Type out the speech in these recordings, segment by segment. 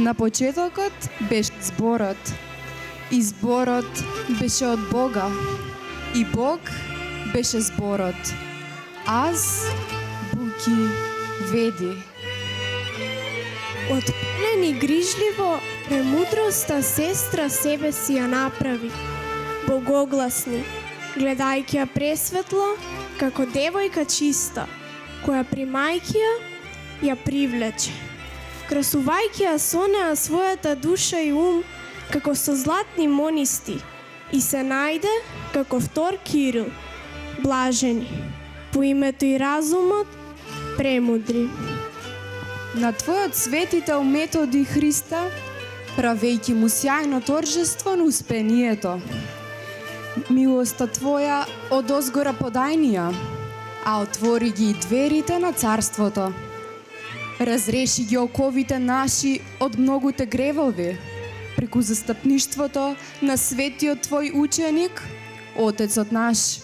На почетокот беше зборот, и зборот беше од Бога, и Бог беше зборот. Аз буки веди. Од пелен и грижливо премудроста сестра себе си ја направи. Богогласни, гледајќи ја пресветло, како девојка чиста, која примајќи ја привлече. Красувајќи ја со неа својата душа и ум, како со златни монисти, и се најде како втор Кирил, блажени, по името и разумот, премудри. На твојот светител Методи Христа, правејќи му сјајно торжество на успението. Милоста твоја од озгора подајнија, а отвори ги и дверите на царството. Разреши ги оковите наши од многуте гревови, преку застапништвото на светиот твој ученик, Отецот наш.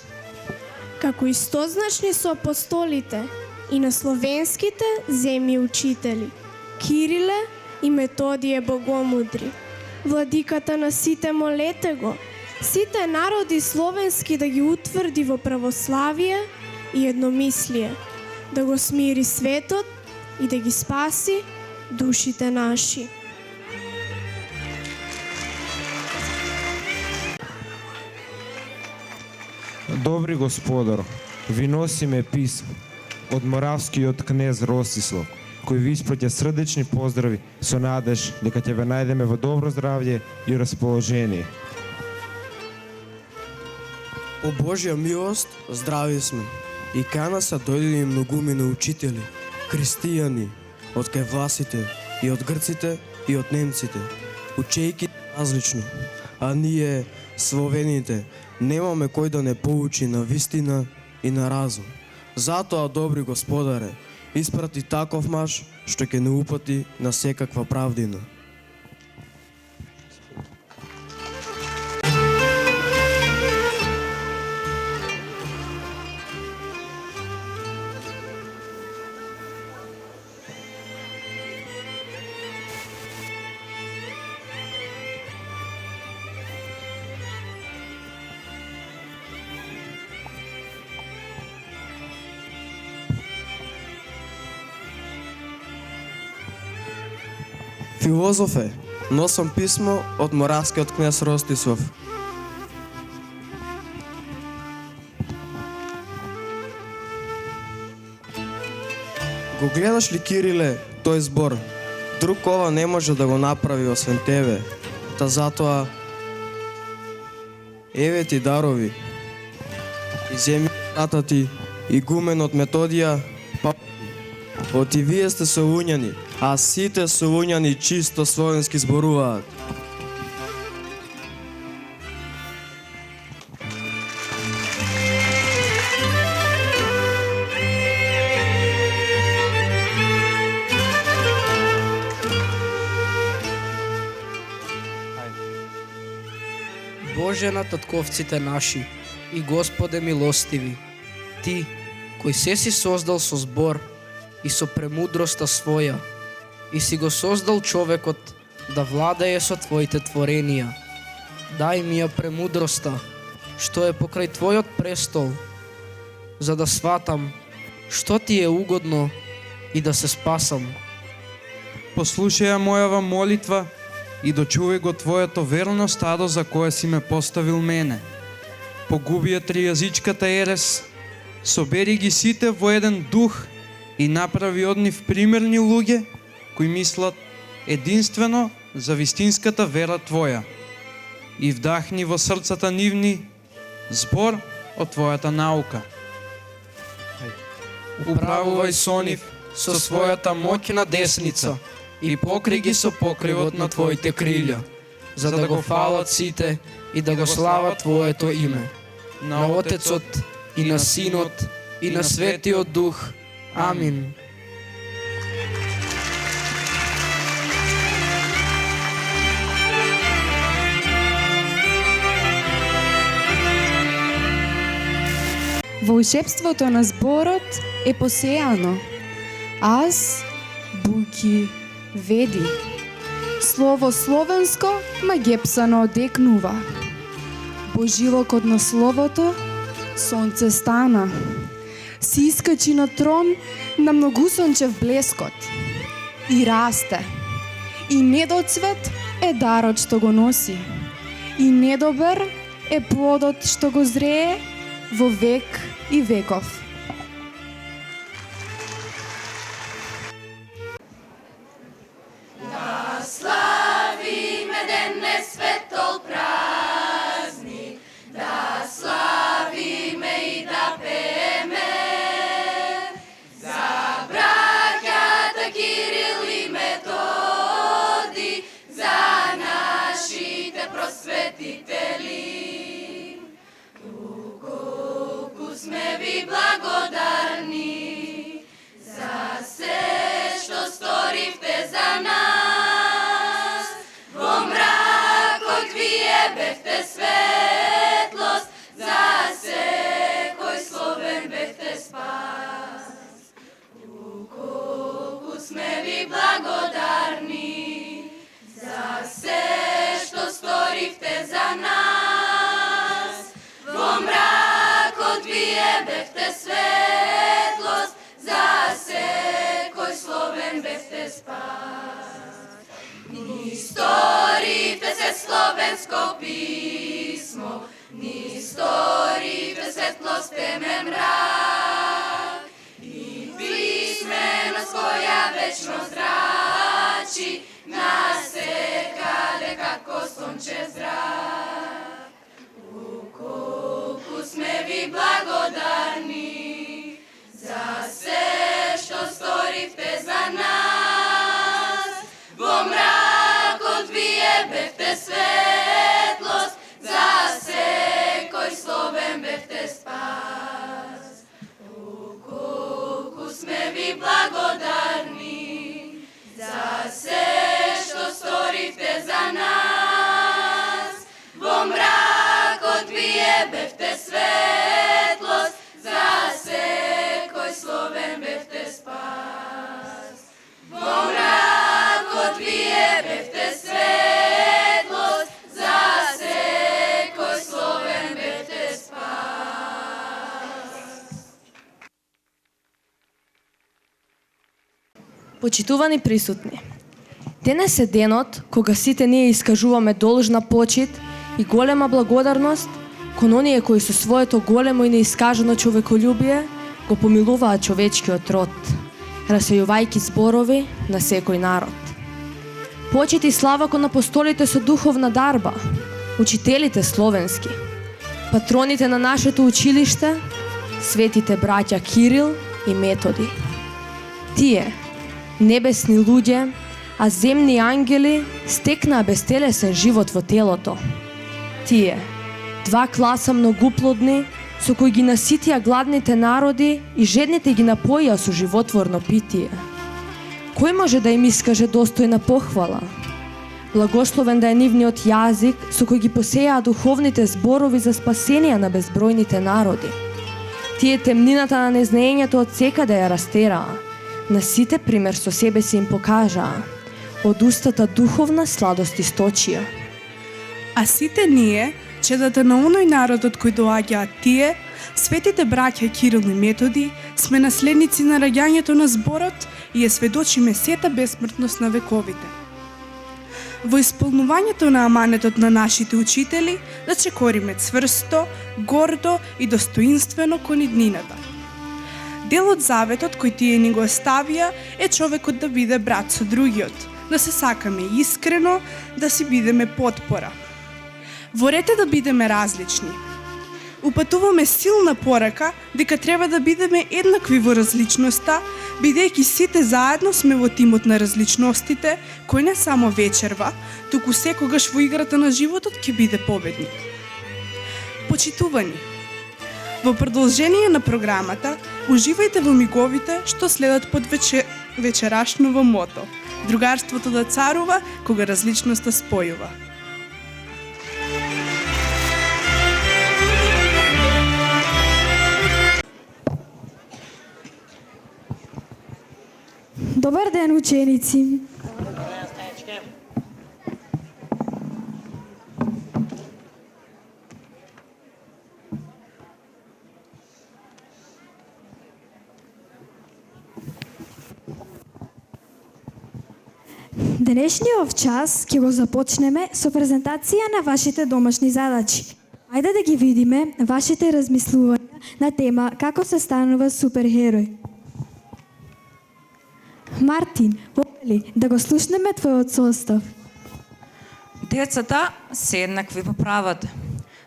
Како истозначни со апостолите и на словенските земји учители, Кириле и Методије богомудри, владиката на сите молете го, сите народи словенски да ги утврди во православие и едномислие, да го смири светот и да ги спаси душите наши. Добри Господар, ви носиме писмо од моравскиот кнез Ростислав, кој ви испраќа срдечни поздрави со надеж дека ќе ве најдеме во добро здравје и расположение. По Божја милост здрави сме и кај нас дојдени многумина учители, христијани, од кај власите и од грците и од немците, учејки различно, а ние, словените, немаме кој да не поучи на вистина и на разум. Затоа, добри Господаре, испрати таков маж што ќе не упати на секаква правдина. Филозофе, носам писмо од моравскиот кнез Ростислав. Го гледаш ли, Кириле, тој збор? Друг ова не може да го направи освен тебе. Та затоа, еве ти дарови. И земи тата ти, игуменот Методија, па од и вие сте солуњани, а сите солуњани чисто словенски зборуваат. Боже на татковците наши и Господе милостиви, Ти, кој се си создал со збор и со премудроста своја, и си го создал човекот да владее со Твоите творенија. Дај ми ја премудроста, што е покрај Твојот престол, за да сватам што Ти е угодно и да се спасам. Послушај ја мојава молитва и дочувај го Твоето верно стадо за кое си ме поставил мене. Погуби ја тријазичката ерес, собери ги сите во еден дух и направи од нив примерни луѓе кои мислат единствено за вистинската вера Твоја и вдахни во срцата нивни збор од Твојата наука. Управувај со нив со својата моќна десница и покри ги со покривот на Твоите крилја, за да го фалат сите и да го слават Твоето име. На Отецот и на Синот и на Светиот Дух. Амин. Волшебството на зборот е посејано. Аз буки веди. Слово словенско магепсано одекнува. Божилокот на словото сонце стана. Си искачи на трон на многусончев блескот. И расте. И недоцвет е дарот што го носи. И недобар е плодот што го зрее во век и веков. Slovensko pismo, ni storite svetlost temen mrak. I pismenost koja večno zrači, nasekade kako sunče zrak. Ukoliko sme vi blagodarni za sve što storite za nas, vo mrak odvije befte svetlost, za sekoj slovem befte spas. Ukoliko sme vi blagodarni za sve što storite za nas, vo mrak odvije befte svetlost, za sekoj slovem befte spas. Vo mrak odvije befte svetlost, za sekoj slovem befte spas. Почитувани присутни, денес е денот кога сите ние искажуваме должна почит и голема благодарност кон оние кои со своето големо и неискажано човеколюбие го помилуваат човечкиот род, расејувајќи зборови на секој народ. Почит и слава кон апостолите со духовна дарба, учителите словенски, патроните на нашето училиште, светите браќа Кирил и Методи. Тие, небесни луѓе, а земни ангели стекнаа безтелесен живот во телото. Тие, два класа многуплодни, со кои ги наситија гладните народи и жедните ги напоија со животворно питие. Кој може да им искаже достојна похвала? Благословен да е нивниот јазик со кој ги посејаа духовните зборови за спасение на безбројните народи. Тие темнината на незнаењето од секаде ја растераа, на сите пример со себе си им покажаа, од устата духовна сладост источија. А сите ние, чедата на оној народ од кој доаѓаат тие, светите браќа Кирил и Методи, сме наследници на раѓањето на зборот и ја сведочиме сета бесмртност на вековите. Во исполнувањето на аманетот на нашите учители, да чекориме цврсто, гордо и достоинствено кон иднината. Дел од заветот кој тие ни го оставија е човекот да биде брат со другиот, да се сакаме искрено, да си бидеме потпора. Ворете да бидеме различни. Упатуваме силна порака дека треба да бидеме еднакви во различноста, бидејќи сите заедно сме во тимот на различностите, кој не само вечерва, туку секогаш во играта на животот ќе биде победник. Почитувани, во продолжение на програмата, уживајте во миговите што следат под вечерашново мото. Другарството да царува, кога различноста спојува. Добар ден, ученици! Денешниот час ќе го започнеме со презентација на вашите домашни задачи. Ајде да ги видиме вашите размислувања на тема како се станува суперхерој. Мартин, воле да го слушнеме твојот состав? Децата се еднакви по правата.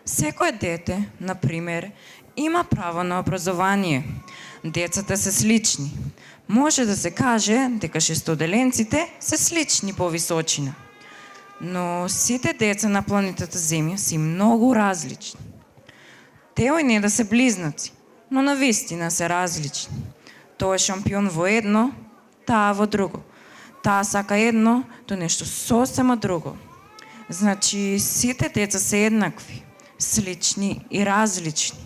Секое дете, например, има право на образование. Децата се слични. Може да се каже дека шестоделенците се слични по височина. Но сите деца на планетата Земја си многу различни. Теој не да се близнаци, но навистина се различни. Тој е шампион во едно, таа во друго. Таа сака едно, то нешто сосема друго. Значи, сите деца се еднакви, слични и различни.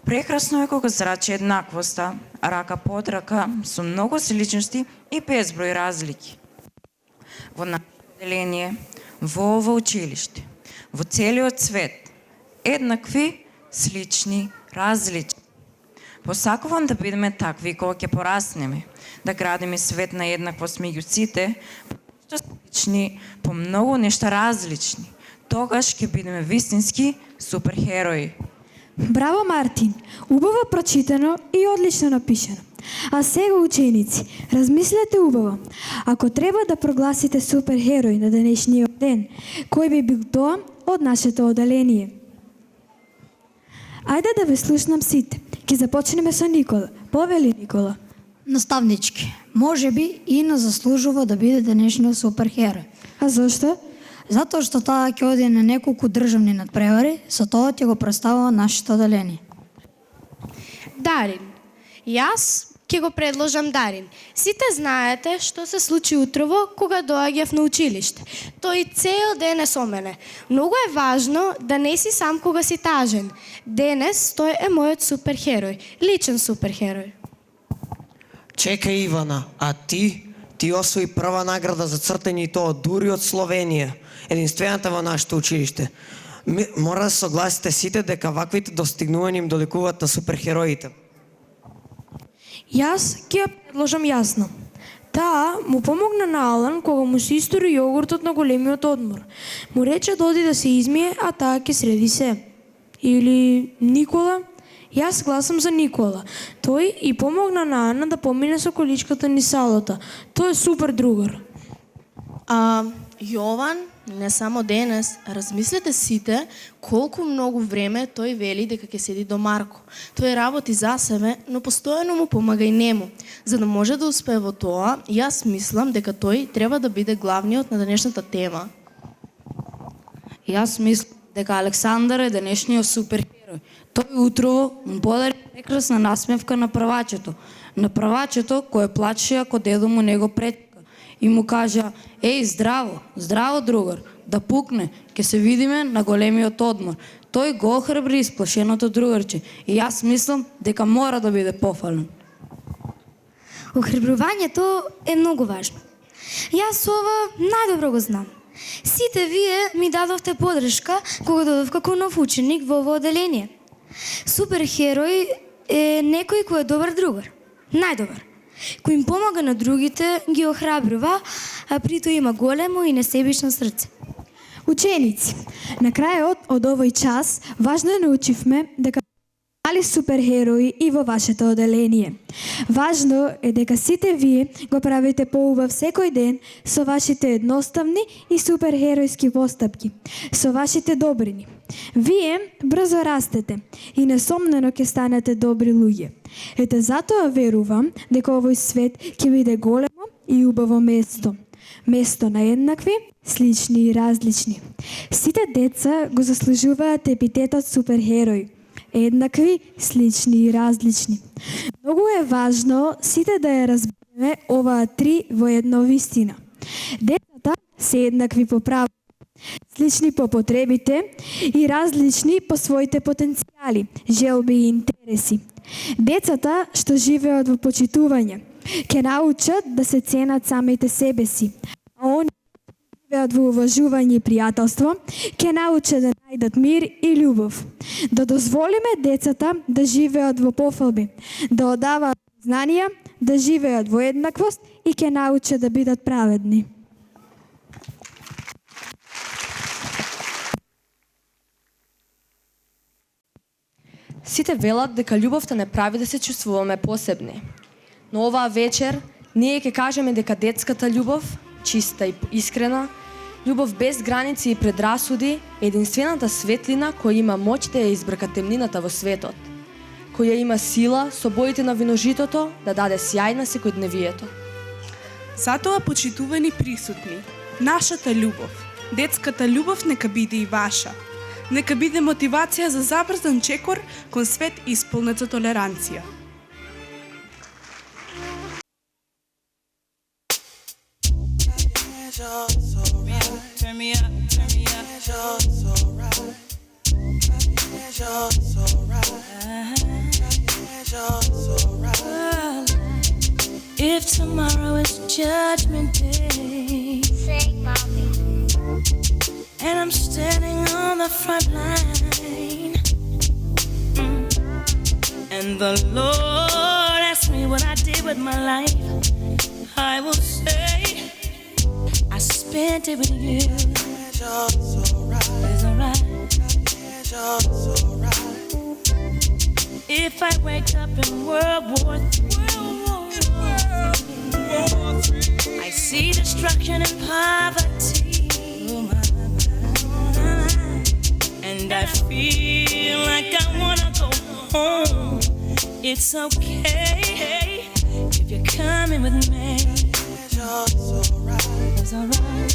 Прекрасно е кога зрачи еднаквоста, рака под рака, со многу сличности и безброј разлики. Во нашето отделение, во ова училиште, во целиот свет, еднакви, слични, различни. Посакувам да бидеме такви кога ќе пораснеме, да градиме свет на еднаквост меѓу сите, што слични, по многу нешта различни. Тогаш ќе бидеме вистински суперхерои. Браво, Мартин! Убаво прочитано и одлично напишано. А сега, ученици, размислете убаво. Ако треба да прогласите суперхерој на денешниот ден, кој би бил тоа од нашето одделение? Ајде да ве слушнам сите. Ќе започнеме со Никола. Повели, Никола. Наставнички, може би Ина заслужува да биде денешниот суперхерој. А зошто? Затоа што таа ќе оди на неколку државни надпревари, со тоа ќе го представува нашето одделение. Дарин. Јас ќе го предложам Дарин. Сите знаете што се случи утрово кога доаѓав на училиште. Тој цел ден е со мене. Многу е важно да не си сам кога си тажен. Денес тој е мојот суперхерој, личен суперхерој. Чекај, Ивана, а ти? Ти освои прва награда за цртање и тоа дури од Словенија, единствената во нашето училиште. Мора да согласите сите дека ваквите достигнувања им доликуваат на суперхероите. Јас ќе ја предложам Јасна. Таа му помогна на Алан кога му се истори јогуртот на големиот одмор. Му рече да оди да се измие, а таа ќе среди се. Или Никола? Јас гласам за Никола. Тој и помогна на Ана да помине со количката низ салата. Тој е супер другар. Јован, не само денес, размислете сите колку многу време тој вели дека ќе седи до Марко. Тој работи за себе, но постојано му помага и нему. За да може да успее во тоа, јас мислам дека тој треба да биде главниот на денешната тема. Јас мислам дека Александар е денешниот суперхерој. Тој утрово му подари прекрасна насмевка на првачето. На првачето кој плачеше ако дедо му не го претка. И му кажа: "Еј, здраво, здраво другар, да пукне, ќе се видиме на големиот одмор." Тој го охрабри исплашеното другарче и јас мислам дека мора да биде пофален. Охрабрувањето е многу важно. Јас ова најдобро го знам. Сите вие ми дадовте подршка кога додов како нов ученик во ово одделение. Суперхерој е некој кој е добар другар, најдобар, кој им помага на другите, ги охрабрува, а прито има големо и несебично срце. Ученици, на крајот од овој час важно научивме дека мали суперхерои и во вашето одделение. Важно е дека сите вие го правите поубав секој ден со вашите едноставни и суперхеројски постапки, со вашите добрини. Вие брзо растете и несомнено ќе станете добри луѓе. Ете затоа верувам дека овој свет ќе биде големо и убаво место. Место на еднакви, слични и различни. Сите деца го заслужуваат епитетот суперхерој. Еднакви, слични и различни. Многу е важно сите да ја разбереме оваа три во едно вистина. Децата се еднакви по право, слични по потребите и различни по своите потенцијали, желби и интереси. Децата што живеат во почитување ќе научат да се ценат самите себе си, а они живеат во уважување и пријателство, ќе научат да најдат мир и љубов. Да дозволиме децата да живеат во пофалби, да одаваат знанија, да живеат во еднаквост и ќе научат да бидат праведни. Сите велат дека љубовта не прави да се чувствуваме посебни. Но оваа вечер ние ќе кажеме дека детската љубов, чиста и искрена, љубов без граници и предрасуди, е единствената светлина која има моќ да ја избрка темнината во светот, која има сила со боите на виножитото да даде сјај на секојдневието. Затоа, почитувани присутни, нашата љубов, детската љубов нека биде и ваша. Нека биде мотивација за забрзан чекор кон свет исполнет со толеранција. Turn me up, turn me up. You're so right. You're so right. You're so right. If tomorrow is Judgment Day, sing, mommy. And I'm standing on the front line, and the Lord asks me what I did with my life, I will say I spent it with you. You're so right. It's alright. You're so right. If I wake up in World War III, I see destruction and poverty, and I feel like I wanna go home. It's okay if you're coming with me. You're so right. It's alright.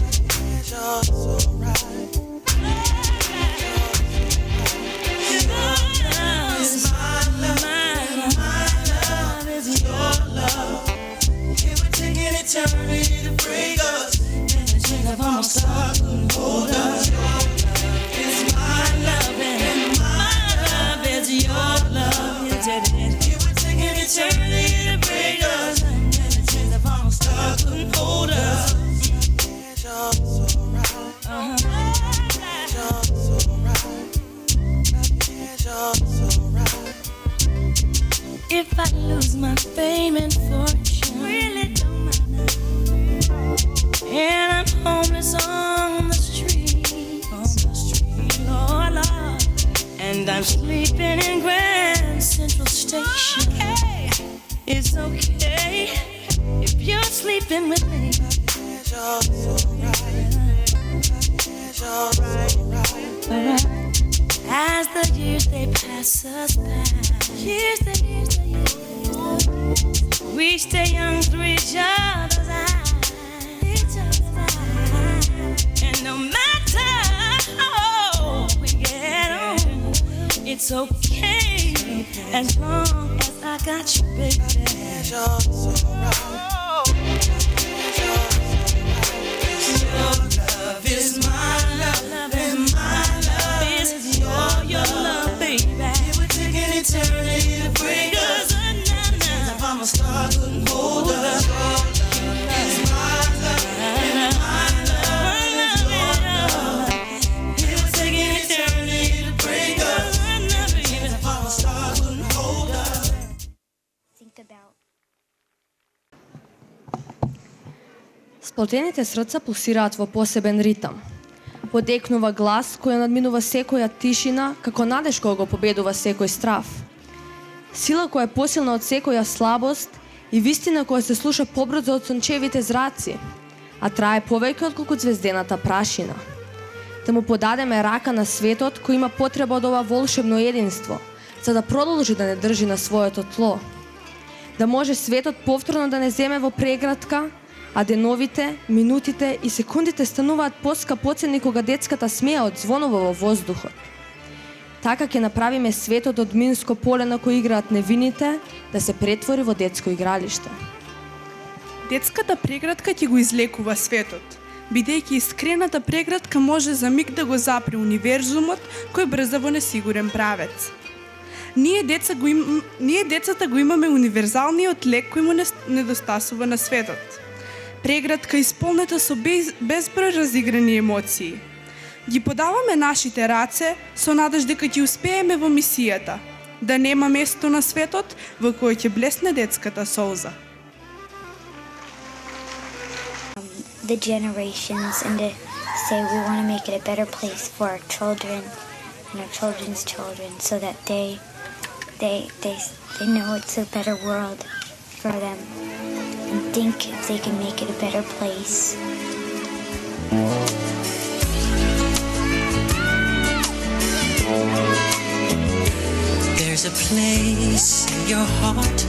You're so right. Your love is my love. My love is your love. It would take an eternity to break us, and the chains of our stars couldn't hold us. It's my love, and my love is your love. It would take an eternity to break us, and the chains of our stars couldn't hold us. You're so right. You're so right. You're so right. If I lose my fame and fortune, really don't matter, and I'm homeless on the street, Lord, Lord, and I'm sleeping in Grand Central Station, it's okay if you're sleeping with me. You're so right. You're so right. As the years they pass us by, we stay young through each other's eyes. And no matter how we get on, it's okay as long as I got you, baby. You're so right. Your love is my love, and my love is your love, baby. It would take an eternity to break us. If I'm a star, couldn't hold us. It's my love, and my love is your love. It would take an eternity to break us. If I'm a star, couldn't hold us. Think about. Сплотените срца пулсираат во посебен ритам. Подекнува глас која надминува секоја тишина, како надеж која го победува секој страв. Сила која е посилна од секоја слабост и вистина која се слуша побрзо од сончевите зраци, а трае повеќе отколку звездената прашина. Да му подадеме рака на светот кој има потреба од ова волшебно единство, за да продолжи да не држи на своето тло. Да може светот повторно да не земе во преградка, а деновите, минутите и секундите стануваат поскапоценни кога детската смеја одзвонува во воздухот. Така ќе направиме светот од минско поле на кој играат невините да се претвори во детско игралиште. Детската преградка ќе го излекува светот, бидејќи искрената преградка може за миг да го запре универзумот кој брза во несигурен правец. Ние децата го имаме универзалниот лек кој му недостасува на светот. Преградка исполнета со безброј разиграни емоции. Ги подаваме нашите раце со надеж дека ќе успееме во мисијата, да нема место на светот во кој ќе блесне детската солза. The generations and to say we want to make it a better place for our children and our children's children so that they they know it's a better world for them and think they can make it a better place. There's a place in your heart,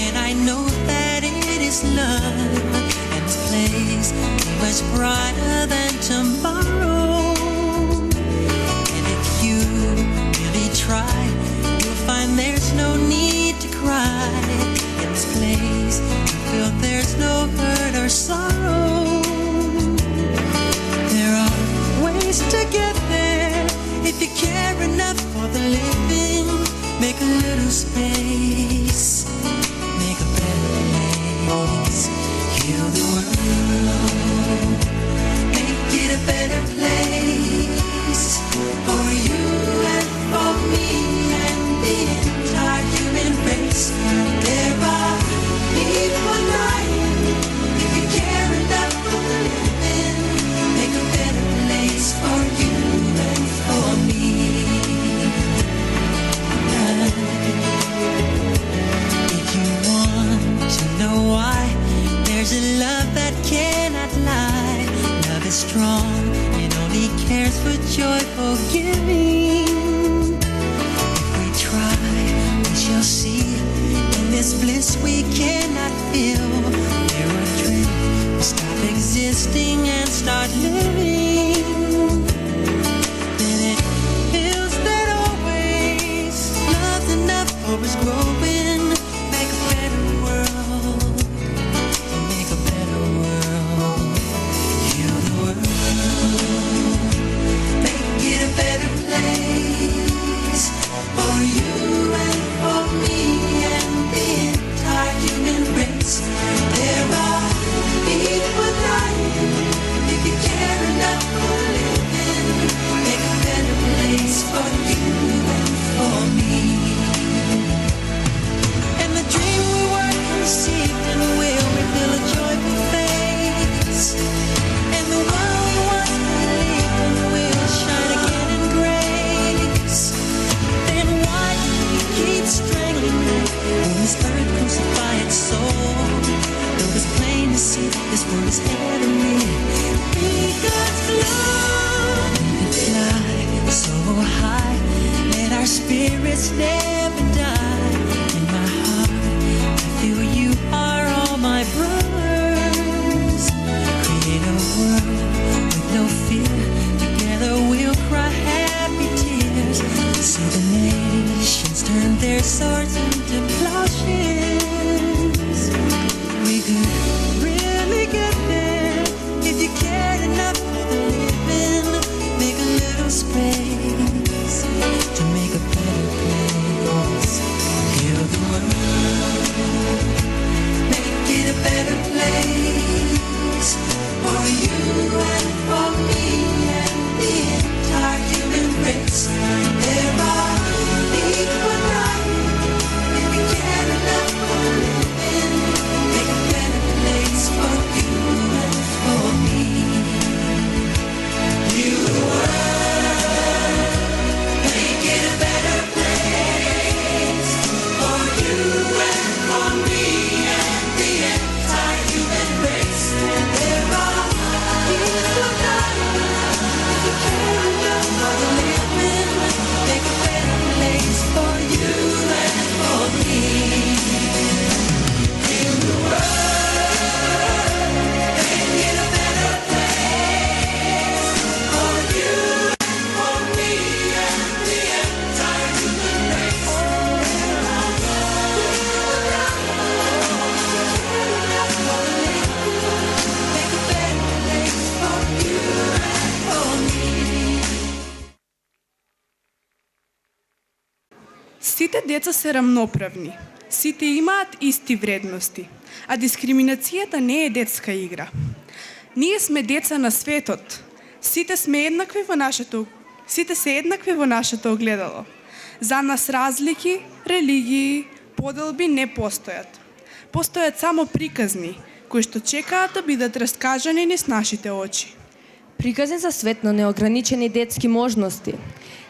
and I know that it is love. And this place is much brighter than tomorrow. And if you really try, you'll find there's no need to cry. In this place, you feel there's no hurt or sorrow. There are ways to get there if you care enough for the living. Make a little space, make a better place. Heal the world, make it a better place for you and for me and the entire human race. There are people dying. If you care enough for the living, make a better place for you and for me. If you want to know why, there's a love that cannot lie. Love is strong, it only cares for joyful giving. If we try, we shall see. In this bliss we cannot feel. There are dreams, we stop existing and start living. Then it feels that always love's enough for us growing. Make a better world, make a better world. Heal the world, make it a better place for you and for me and the entire human race. There are people dying. If you care enough for living, make a better place for you and for me. And the dream we were conceived in will reveal a joyful face. And the world we once believed in will shine again in grace. Then why do we keep strangling it when this earth crucify its soul? Though it's plain to see this world is heavenly. Be God's love. We can fly so high, let our spirits never die. In my heart, I feel you are all my brothers. Create a world with no fear. Together we'll cry happy tears. See the nations turn their swords into plowshares. We could really get there if you cared enough for the living. Make a little space to make a better place. Heal the world, make it a better place for you and for me and the entire human race. There are people dying. If you care enough for living, make a better place for you and for me. Heal the world, make it a better place for you and for me and the entire human race. There are people dying. If you care enough for the living, make a better place for you and for me. Heal the world, make it a better place for you and for me and the entire human race. Make a better place for you and for me. Сите деца се рамноправни. Сите имаат исти вредности, а дискриминацијата не е детска игра. Ние сме деца на светот. Сите се еднакви во нашето огледало. За нас разлики, религии, поделби не постојат. Постојат само приказни, кои што чекаат да бидат раскажани низ нашите очи. Приказни за свет на неограничени детски можности.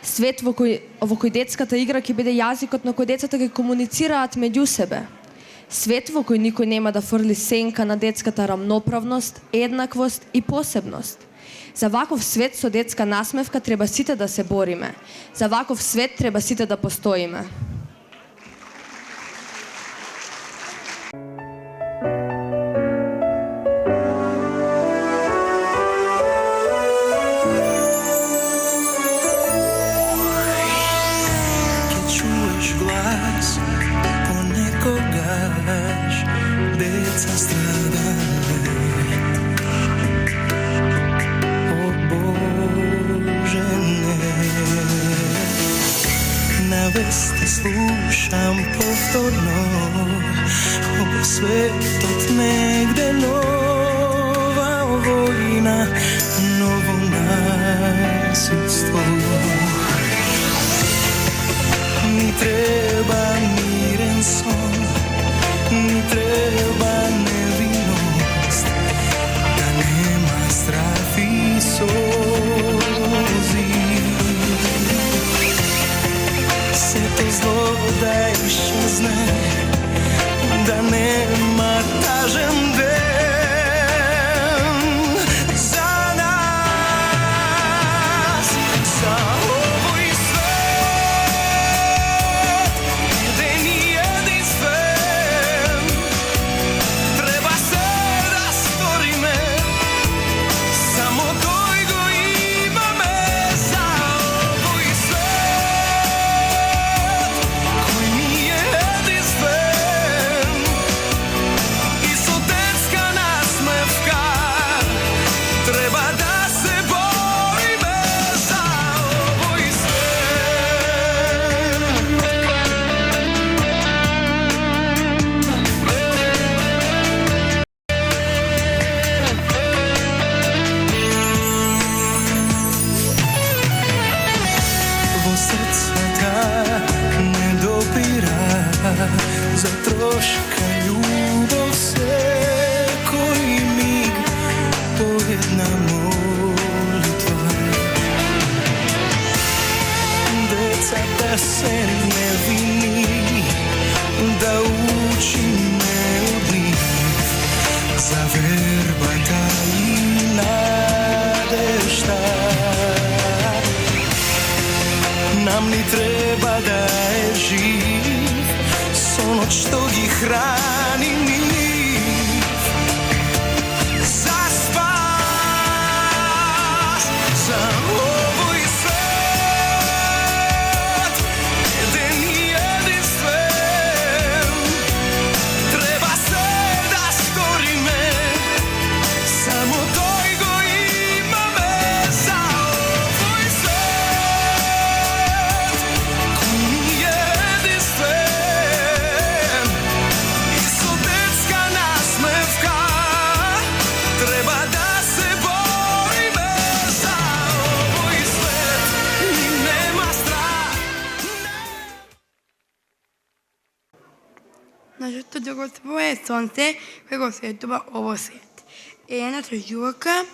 Свет во кој детската игра ќе биде јазикот на кој децата ќе комуницираат меѓу себе. Свет во кој никој нема да фрли сенка на детската рамноправност, еднаквост и посебност. За ваков свет со детска насмевка треба сите да се бориме. За ваков свет треба сите да постоиме. Deca stradale, o Bože ne. Na vesti slušam povtorno, ovo svet od negde nova vojna, novo nasilstvo. Mi treba miren son, mi treba nevinost, da nema strah i sozi. Se to zlo da iščezne, da nema tažen den za nas, za ovoj svet, gde nije jedinstven. Treba se da stvorime, samo koji go imame za ovoj svet, koji nije jedinstven. I su detska nasmevka, treba da se borime za ovoj svet. Vo srcu tak ne dopira, za troška ljubav se koji mig po jedna molitva. Deca da se ne vini, da učine od njih za verbata i nadešta. Nam ni treba da je živ, sono što gi hrani njih. Za spas, za ovoj svet, gde nije jedinstven. Treba se da stvorime, samo toj go imame za ovoj svet, koji nije jedinstven. I su detska nasmevka, treba da se borime za ovoj svet. I nema strah. Нашето друго е сонце, кое го светува ово свет. Е една тражувка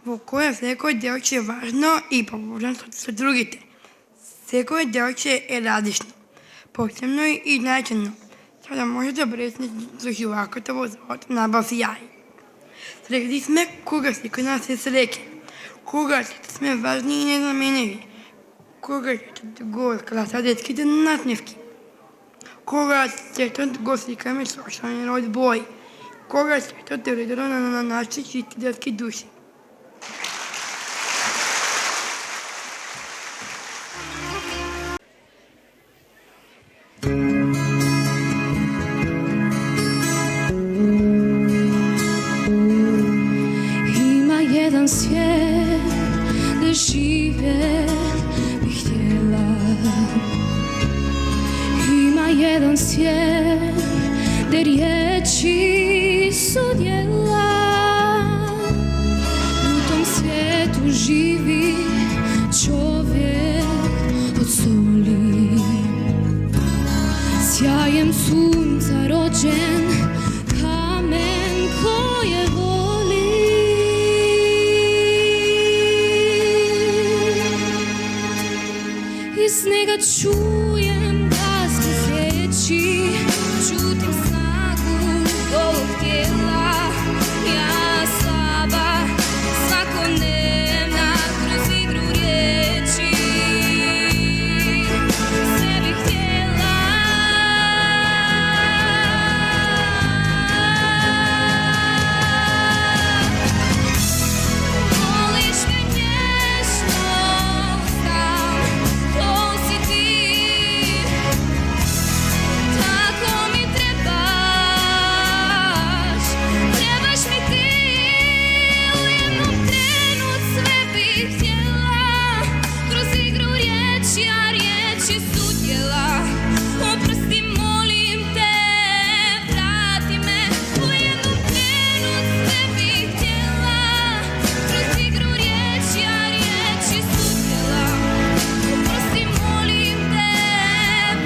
во која секој делче е важно и поврзано со другите. Секој делче е различно, посебно и значено, за да може да блесне тражуваката во злото на басијај. Срекли сме кога секој нас е среќен, кога сме важни и незаменеви, кога го скраса детските насмевки, кога светот го сликаме со шарен од бој, кога светот е уредено на нашите чисти детски души. Ima jedan svijet gde živjet bih htjela. Ima jedan svijet gde riječi su djela. U tom svijetu živi čovjek od soli, sjajem sunca rođen, kamen koje voli. снега чуjem глас без речи, чутим снагу голog tijela. Ja slaba, svakodnevna, kroz igru riječi sve bih htjela. Voliš me nježno, znam, to si ti. Tako mi trebaš, trebaš mi ti. U jednom trenu sve bih htjela, kroz igru riječi, a riječi su djela. Oprosti, molim te, vrati me. U jednom trenu sve bih htjela, kroz igru riječi, a riječi su djela. Oprosti, molim te,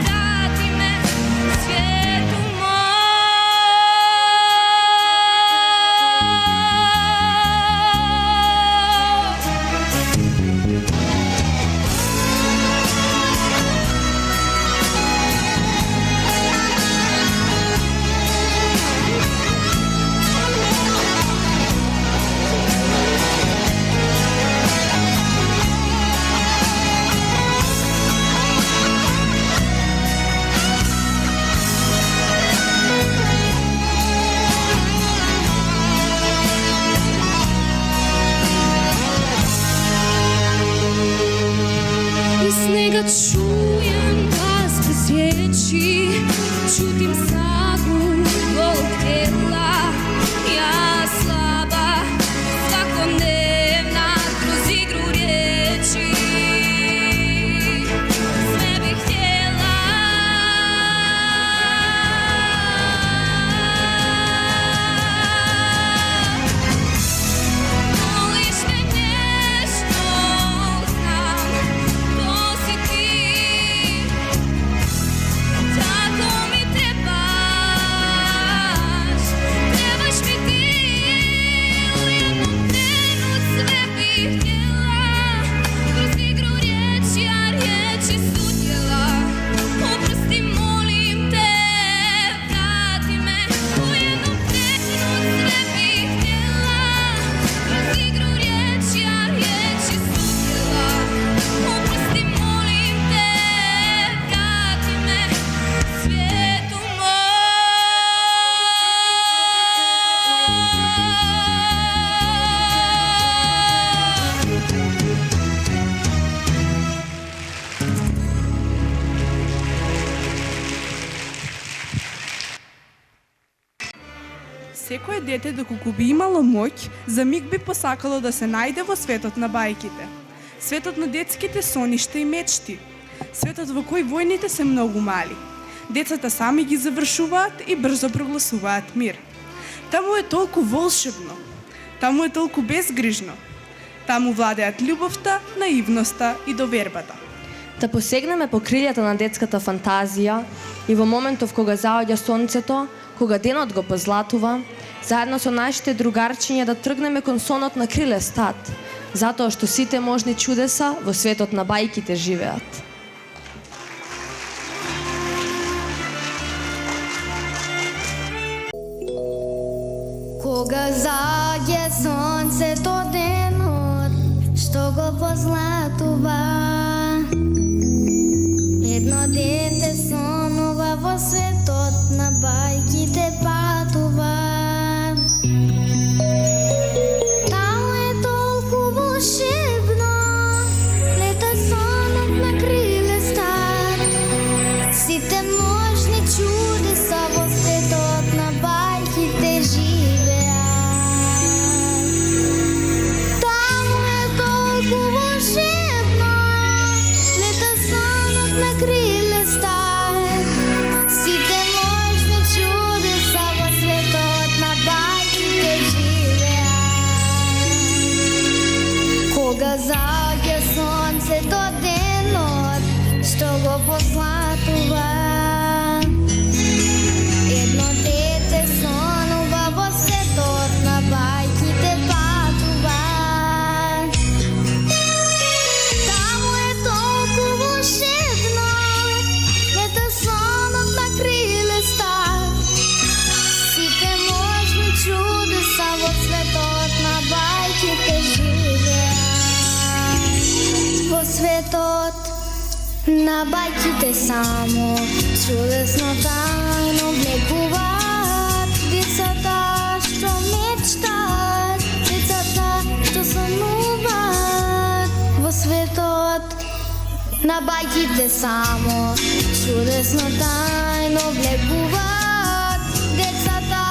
vrati me, svijetu moj. Iz snega čujem glas bez riječi, čutim snagu golog tijela. Ja slaba, svakodnevna, kroz igru riječi sve bih htjela. Voliš me nježno, znam, to si ti. Tako mi trebaš, trebaš mi ti. U jednom trenu sve bih htjela, kroz igru riječi, a riječi su djela. Oprosti, molim te, vrati me. U jednom trenu sve bih htjela, kroz igru riječi, a riječi su djela. Oprosti, molim te, vrati me, svijetu moj. Секое дете, доколку би имало моќ, за миг би посакало да се најде во светот на бајките. Светот на детските соништа и мечти. Светот во кој војните се многу мали. Децата сами ги завршуваат и брзо прогласуваат мир. Таму е толку волшебно. Таму е толку безгрижно. Таму владеат љубовта, наивноста и довербата. Да посегнеме по крилјата на детската фантазија и во моментов кога заоѓа сонцето, кога денот го позлатува, заедно со нашите другарчиња да тргнеме кон сонот на крилест тат, затоа што сите можни чудеса во светот на бајките живеат. Кога заѓе сонцето денот, што го позлатува, едно дете сонува во светот на бајките патува. Таму е толку волшебно, лета сонот на крилеста. Сите можни чудеса во светот на бајките живеат. Таму е толку волшебно, лета сонот на крилеста. Сите можни чудеса во светот на бајките живеат. Кога заоѓа сонцето денот, што го позлатува, На бајките само чудесно тајно влегуваат децата што мечтаат, децата што сонуваат во светот. На бајките само чудесно тајно влегуваат децата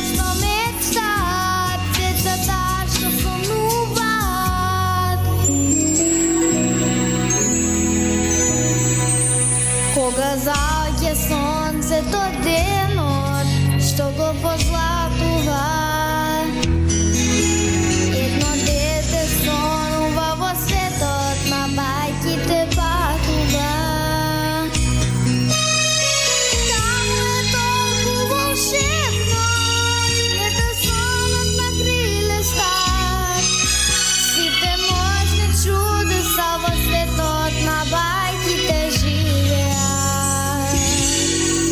што мечтаат, децата што сонуваат. Кога заѓе сонцето денот што го позлатува, едно дете сонува во светот, на бајките патува. Таму е толку волшебно, ете сонот на криле стар. Сите можни чудеса во светот на бајките живеат.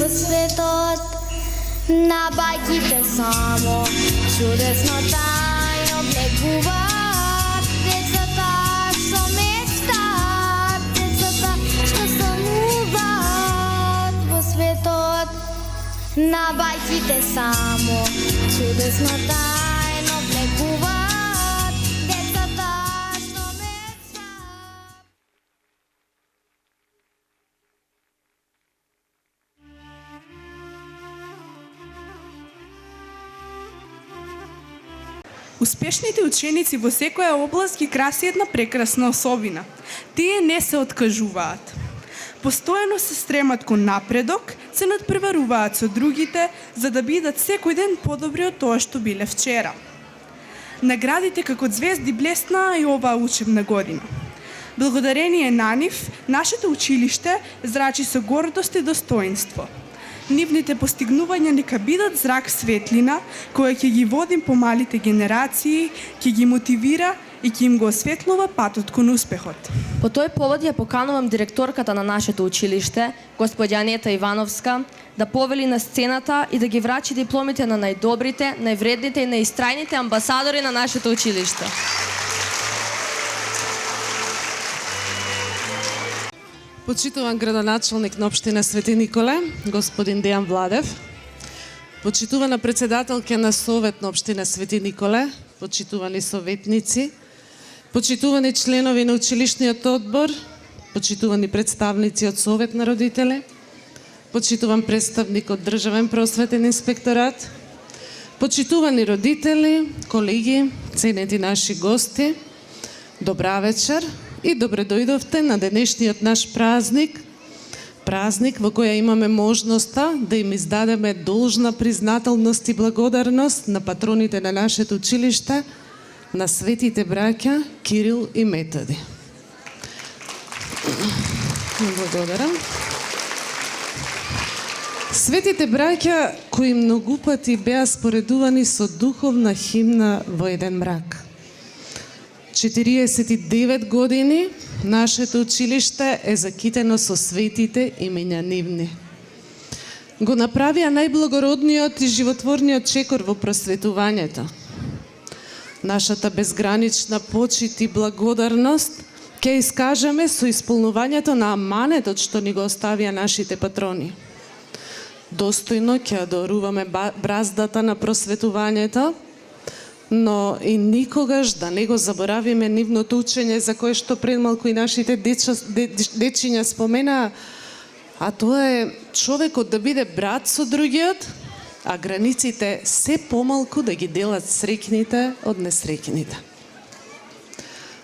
Во светот на бајките само чудесно тајно влегуваат децата што мечтаат, децата што сонуваат во светот. На бајките само чудесно тајно влегуваат децата што мечтаат. Успешните ученици во секоја област ги краси една прекрасна особина. Тие не се откажуваат. Постојано се стремат кон напредок, се надпреваруваат со другите, за да бидат секој ден подобри од тоа што биле вчера. Наградите како звезди блеснаа и оваа учебна година. Благодарение на нив, нашето училиште зрачи со гордост и достоинство. Нивните постигнувања нека бидат зрак светлина, која ќе ги води помалите генерации, ќе ги мотивира и ќе им го осветлува патот кон успехот. По тој повод ја поканувам директорката на нашето училиште, господја Анета Ивановска, да повели на сцената и да ги врачи дипломите на најдобрите, највредните и најистрајните амбасадори на нашето училиште. Почитуван градоначалник на општина Свети Николе, господин Дејан Владев, почитувана председателка на Совет на општина Свети Николе, почитувани советници, почитувани членови на училишниот одбор, почитувани представници од Совет на родители, почитуван представник од Државен просветен инспекторат, почитувани родители, колеги, ценети наши гости, добра вечер и добре дојдовте на денешниот наш празник, празник во која имаме можноста да им издадеме должна признателност и благодарност на патроните на нашето училиште, на светите браќа Кирил и Методи. Благодарам. Светите браќа кои многу пати беа споредувани со духовна химна во еден мрак. 49 години нашето училиште е закитено со светите имења нивни. Го направија најблагородниот и животворниот чекор во просветувањето. Нашата безгранична почит и благодарност ќе искажеме со исполнувањето на аманетот што ни го оставија нашите патрони. Достојно ќе адоруваме браздата на просветувањето, но и никогаш да не го заборавиме нивното учење за кое што пред малку и нашите дечиња споменаа, а тоа е човекот да биде брат со другиот, а границите се помалку да ги делат среќните од несреќните.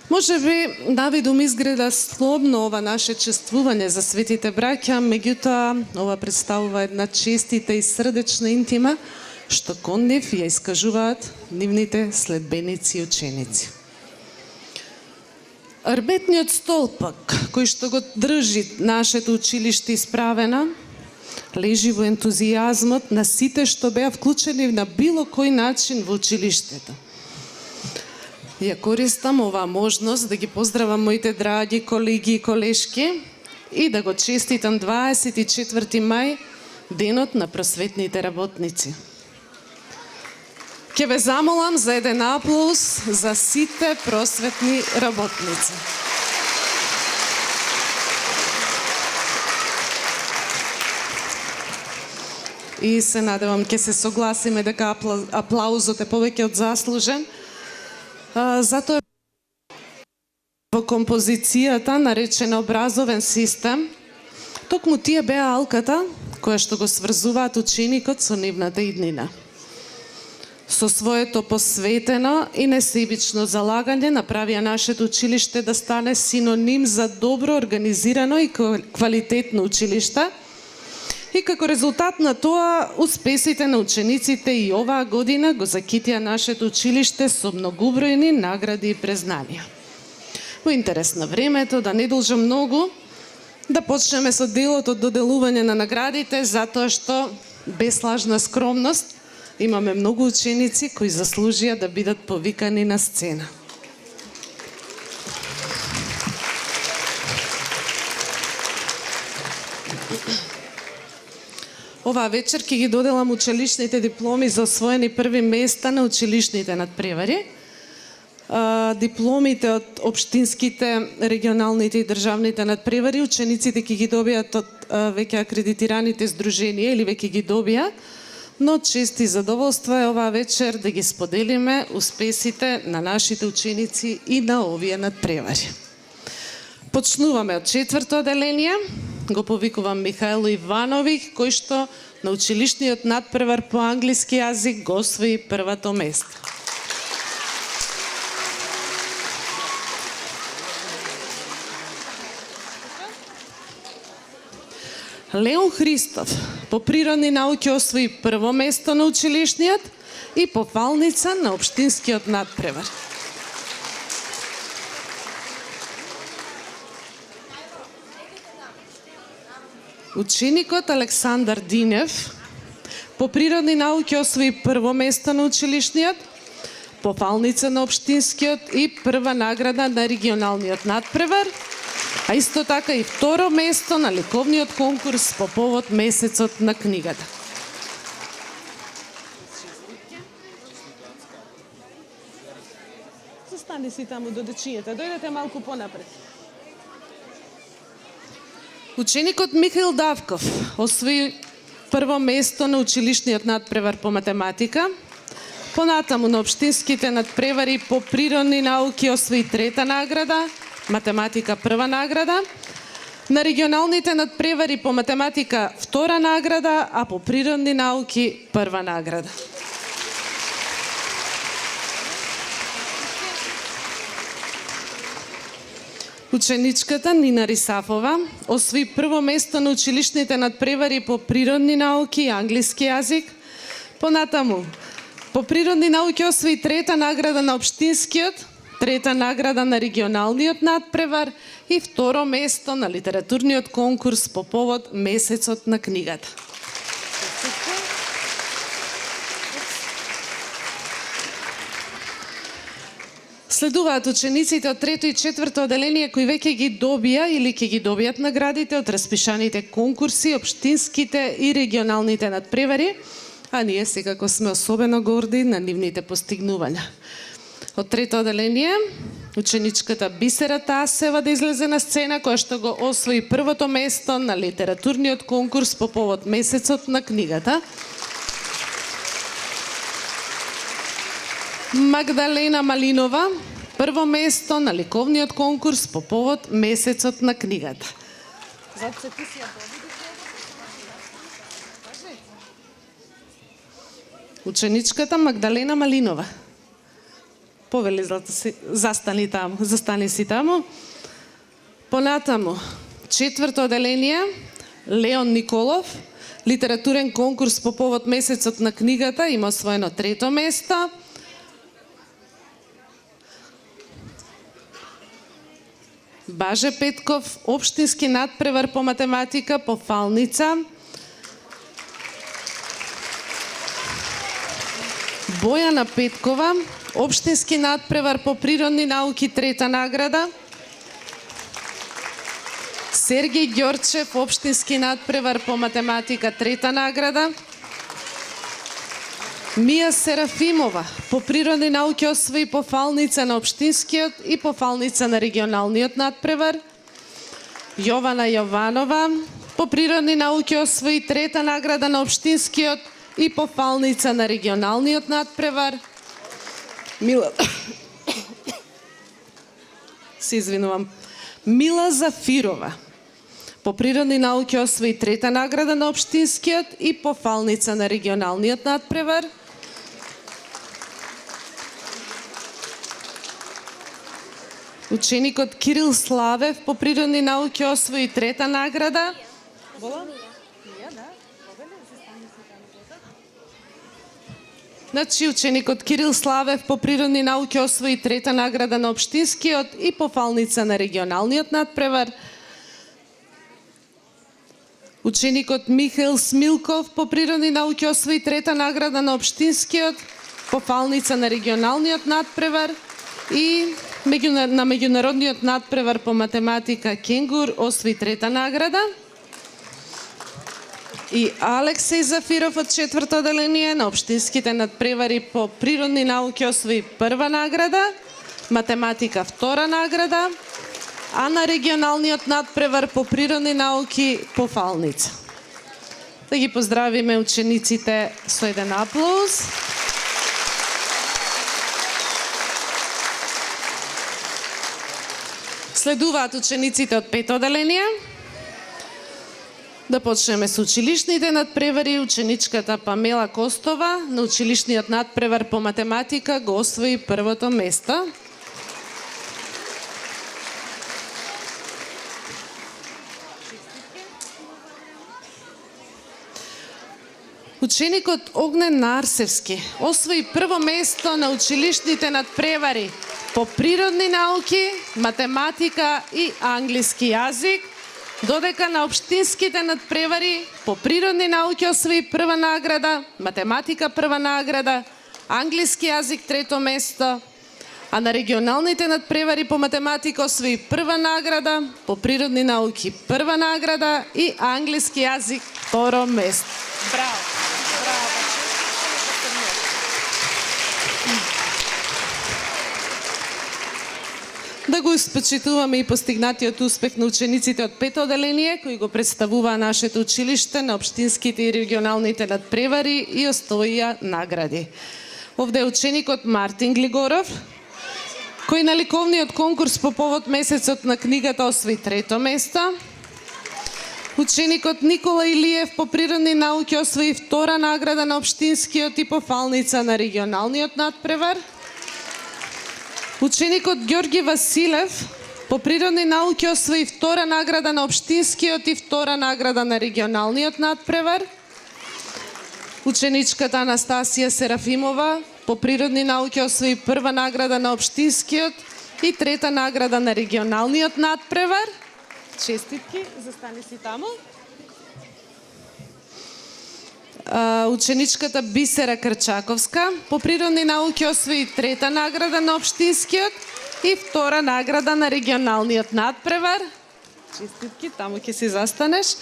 Може би навидум изгледа слобно ова наше чествување за светите браќа, меѓутоа ова представува една честита и срдечна интима, што кон нив ја искажуваат нивните следбеници и ученици. Арбетниот столпак, кој што го држи нашето училиште исправена, лежи во ентузијазмот на сите што беа вклучени на било кој начин во училиштето. Ја користам оваа можност да ги поздравам моите драги колеги и колешки и да го честитам 24 мај, денот на просветните работници. Ќе ве замолам за еден аплауз за сите просветни работници. и се надевам ќе се согласиме дека аплаузот е повеќе од заслужен. Затоа во композицијата наречена образовен систем, токму тие беа алката која што го сврзуваат ученикот со нивната иднина. Со своето посветено и несебично залагање направија нашето училиште да стане синоним за добро организирано и квалитетно училиште. И како резултат на тоа, успесите на учениците и оваа година го закитија нашето училиште со многобројни награди и признанија. Во интерес на времето, да не должам многу, да почнеме со делот од доделување на наградите, затоа што, без лажна скромност, имаме многу ученици кои заслужија да бидат повикани на сцена. Оваа вечер ќе ги доделам училишните дипломи за освоени први места на училишните надпревари. Дипломите од општинските, регионалните и државните надпревари учениците ќе ги добијат од веќе акредитираните здруженија или веќе ги добија, но чест и задоволство е оваа вечер да ги споделиме успесите на нашите ученици и на овие надпревари. Почнуваме од 4-то одделение. Го повикувам Михаело Ивановиќ, кој што на училишниот надпревар по англиски јазик го освои првото место. Леон Христов по природни науки освои прво место на училишниот и по фалница на општинскиот надпревар. Ученикот Александар Динев по природни науки освои прво место на училишниот, по фалница на општинскиот и прва награда на регионалниот надпревар, а исто така и второ место на ликовниот конкурс по повод месецот на книгата. Застани си таму до дечињата, дојдете малку понапред. Ученикот Михаил Давков освои прво место на училишниот надпревар по математика. Понатаму на општинските надпревари по природни науки освои трета награда, математика прва награда. На регионалните надпревари по математика втора награда, а по природни науки прва награда. Ученичката Нина Рисафова освои прво место на училишните надпревари по природни науки и англиски јазик. Понатаму, по природни науки освои трета награда на општинскиот, трета награда на регионалниот надпревар и второ место на литературниот конкурс по повод месецот на книгата. Следуваат учениците од 3-то и 4-то одделение кои веќе ги добија или ќе ги добијат наградите од распишаните конкурси, општинските и регионалните надпревари, а ние секако сме особено горди на нивните постигнувања. Од 3-то одделение, ученичката Бисера Тасева да излезе на сцена, која што го освои првото место на литературниот конкурс по повод месецот на книгата. Магдалена Малинова, прво место на ликовниот конкурс по повод месецот на книгата. Ученичката Магдалена Малинова. Повели застани си таму. Понатаму, 4-то одделение, Леон Николов, литературен конкурс по повод месецот на книгата, има освоено трето место. Баже Петков, општински надпревар по математика по фалница. Бојана Петкова, општински надпревар по природни науки, трета награда. Сергеј Ѓорчев, општински надпревар по математика, трета награда. Мија Серафимова, по природни науки освои по фалница на општинскиот и по фалница на регионалниот надпревар. Јована Јованова, По природни науки освои 3-та награда на општинскиот и пофалница на регионалниот надпревар. Мила Зафирова. По природни науки освои 3-та награда на општинскиот и пофалница на регионалниот надпревар. Ученикот Кирил Славев по природни науки освои 3-та награда. Значи, ученикот Кирил Славев по природни науки освои 3-та награда на општинскиот и пофалница на регионалниот надпревар. Ученикот Михаил Смилков по природни науки освои 3-та награда на општинскиот, пофалница на регионалниот надпревар и на меѓународниот надпревар по математика Кенгур освои 3-та награда. И Алексеј Зафиров од 4-то одделение на општинските надпревари по природни науки освои 1-ва награда, математика 2-ра награда, а на регионалниот надпревар по природни науки пофалница. Да ги поздравиме учениците со еден аплауз. Следуваат учениците од 5-то одделение. Да почнеме со училишните надпревари. Ученичката Памела Костова на училишниот надпревар по математика го освои 1-то место. Ученикот Огнен Нарсевски освои 1-во место на училишните надпревари по природни науки, математика и англиски јазик, додека на општинските надпревари по природни науки освои 1-ва награда, математика 1-ва награда, англиски јазик 3-то место, а на регионалните надпревари по математика освои 1-ва награда, по природни науки 1-ва награда и англиски јазик 2-ро место. Браво! Да го испочитуваме и постигнатиот успех на учениците од 5-то одделение, кои го представуваа нашето училиште на општинските и регионалните надпревари и освоија награди. Овде е ученикот Мартин Глигоров, кој на ликовниот конкурс по повод месецот на книгата освои 3-то место. Ученикот Никола Илиев по природни науки освои 2-ра награда на општинскиот и пофалница на регионалниот надпревар. Ученикот Ѓорги Василев по природни науки освои 2-ра награда на општинскиот и 2-ра награда на регионалниот надпревар. Ученичката Анастасија Серафимова по природни науки освои 1-ва награда на општинскиот и 3-та награда на регионалниот надпревар. Честитки, застани си таму. Ученичката Бисера Крчаковска по природни науки освои 3-та награда на општинскиот и 2-ра награда на регионалниот надпревар. Честитки, таму ќе си застанеш.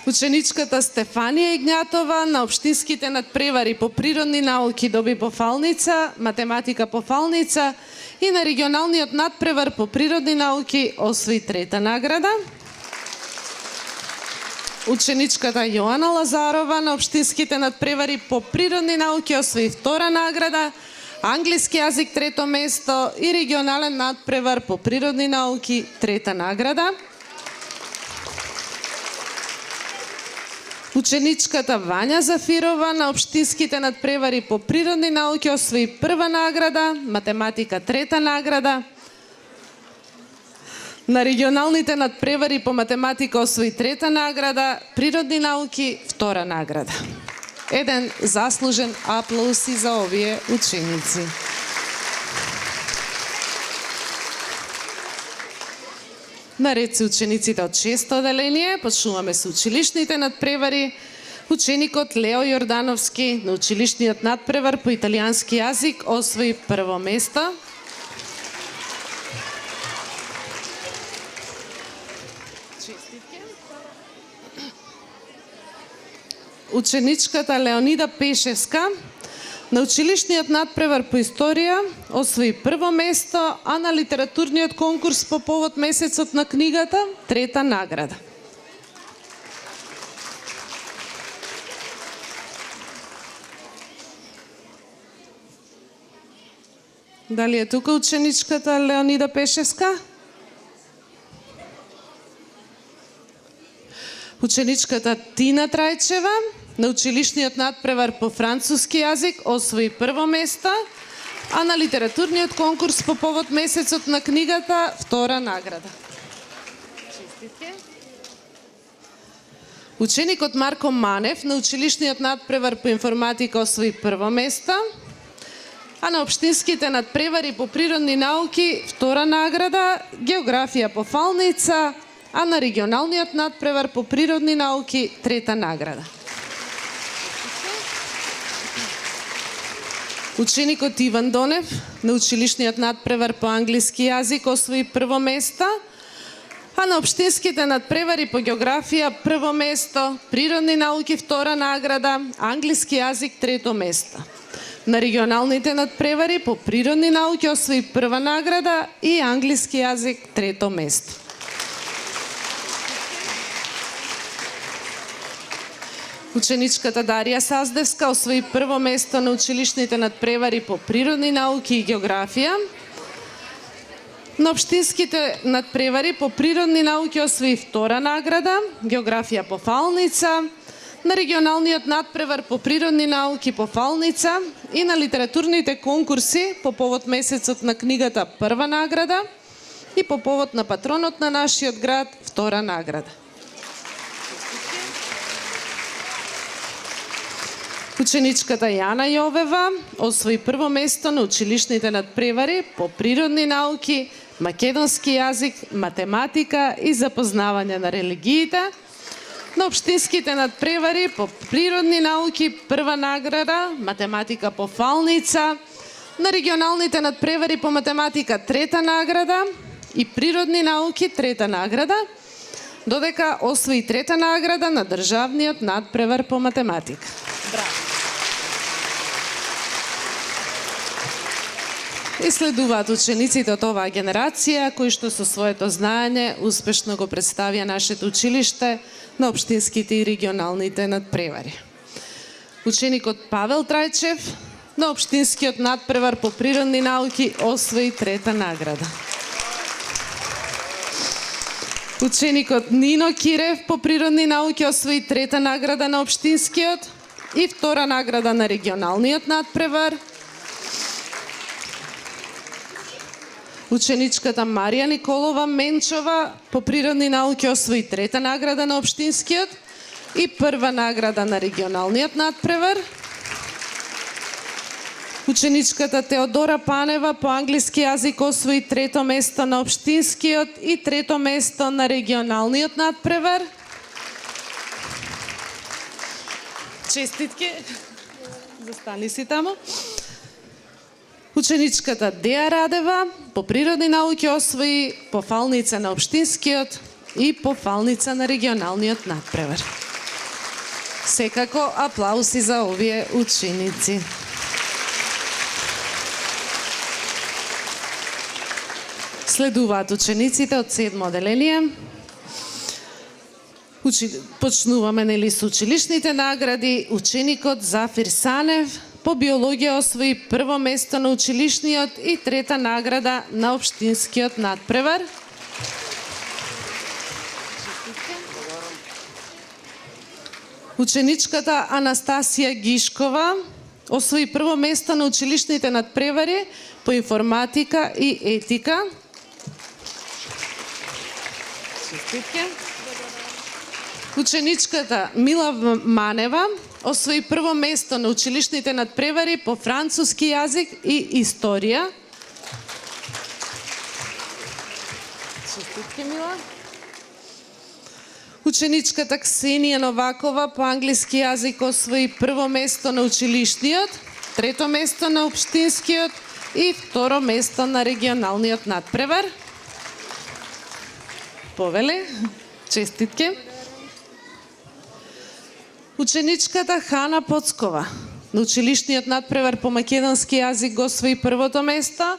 Ученичката Стефанија Игњатова на општинските надпревари по природни науки доби пофалница, математика пофалница и на регионалниот надпревар по природни науки освои 3-та награда. Ученичката Јоана Лазарова на општинските надпревари по природни науки освои 2-ра награда, англиски јазик 3-то место и регионален надпревар по природни науки 3-та награда. Ученичката Вања Зафирова на општинските надпревари по природни науки освои 1-ва награда, математика 3-та награда. На регионалните надпревари по математика освои 3-та награда, природни науки 2-ра награда. Еден заслужен аплауз и за овие ученици. Наред се учениците од 6-то одделение, почнуваме со училишните надпревари. Ученикот Лео Јордановски на училишниот надпревар по италијански јазик освои 1-во место. Ученичката Леонида Пешевска на училишниот надпревар по историја освои 1-во место, а на литературниот конкурс по повод месецот на книгата 3-та награда. Дали е тука ученичката Леонида Пешевска? Ученичката Тина Трајчева на училишниот надпревар по француски јазик освои прво место, а на литературниот конкурс по повод месецот на книгата втора награда. Ученикот Марко Манев на училишниот надпревар по информатика освои прво место, а на општинските надпревари по природни науки втора награда, географија по фалница, а на регионалниот надпревар по природни науки трета награда. Ученикот Иван Донев на училишниот надпревар по англиски јазик освои прво место, а на општинските надпревари по географија прво место, природни науки втора награда, англиски јазик трето место. На регионалните надпревари по природни науки освои прва награда и англиски јазик трето место. Ученичката Дарија Саздевска освои прво место на училишните надпревари по природни науки и географија. На општинските надпревари по природни науки освои втора награда, географија по фалница, на регионалниот надпревар по природни науки по фалница и на литературните конкурси по повод месецот на книгата прва награда и по повод на патронот на нашиот град втора награда. Ученичката Јана Јовева освои прво место на училишните надпревари по природни науки, македонски јазик, математика и запознавање на религиите. На општинските надпревари по природни науки прва награда, математика по фалница, на регионалните надпревари по математика трета награда и природни науки трета награда, додека освои трета награда на државниот надпревар по математика. Браво! И следуваат учениците од оваа генерација, кои што со своето знаење успешно го представија нашето училиште на општинските и регионалните надпревари. Ученикот Павел Трајчев на општинскиот надпревар по природни науки освои трета награда. Ученикот Нино Кирев по природни науки освои трета награда на општинскиот и втора награда на регионалниот надпревар. Ученичката Марија Николова Менчова по природни науки освои трета награда на општинскиот и прва награда на регионалниот надпревар. Ученичката Теодора Панева по англиски јазик освои трето место на општинскиот и трето место на регионалниот надпревар. Честитки. Застани си тамо. Ученичката Деја Радева по природни науки освои по фалница на општинскиот и по фалница на регионалниот надпревар. Секако аплауси за овие ученици. Следуваат учениците од 7 оделение. Почнуваме со училишните награди. Ученикот Зафир Санев по биологија освои прво место на училишниот и трета награда на општинскиот надпревар. Ученичката Анастасија Гишкова освои прво место на училишните надпревари по информатика и етика. Ученичката Мила Манева освои прво место на училишните надпревари по француски јазик и историја. Честитки, Мила. Ученичката Ксенија Новакова по англиски јазик освои прво место на училишниот, трето место на општинскиот и второ место на регионалниот надпревар. Повеле, честитки. Ученичката Хана Поцкова на училишниот надпревар по македонски јазик го освои првото место,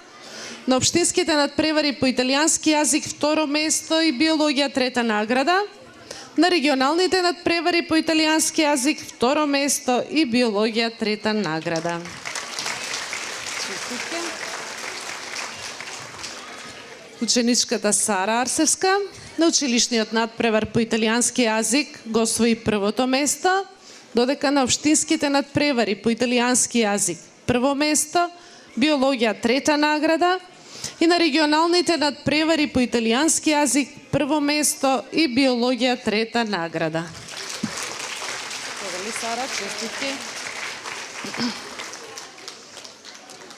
на општинските надпревари по италијански јазик второ место и биологија трета награда, на регионалните надпревари по италијански јазик второ место и биологија трета награда. Ученичката Сара Арсевска на училишниот надпревар по италијански јазик го освои првото место, додека на општинските надпревари по италијански јазик прво место, биологија трета награда и на регионалните надпревари по италијански јазик прво место и биологија трета награда. Повели Сара, честитки.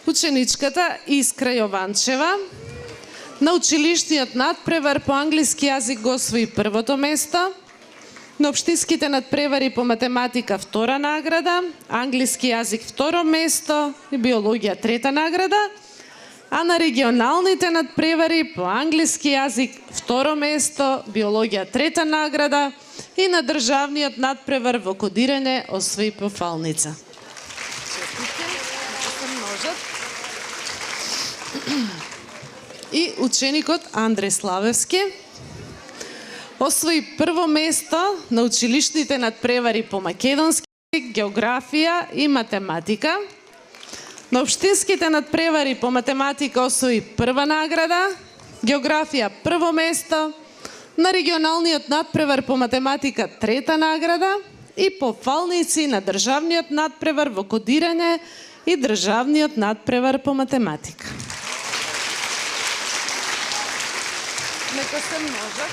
Ученичката Искра Јованчева на училишниот надпревар по англиски јазик го освои првото место, на општинските надпревари по математика втора награда, англиски јазик второ место и биологија трета награда, а на регионалните надпревари по англиски јазик второ место, биологија трета награда и на државниот надпревар во кодирање освои пофалница. И ученикот Андреј Славевски освои прво место на училишните надпревари по македонски, географија и математика. На општинските надпревари по математика освои прва награда, географија прво место, на регионалниот надпревар по математика трета награда и пофалници на државниот надпревар во кодирање и државниот надпревар по математика. Нека се множат.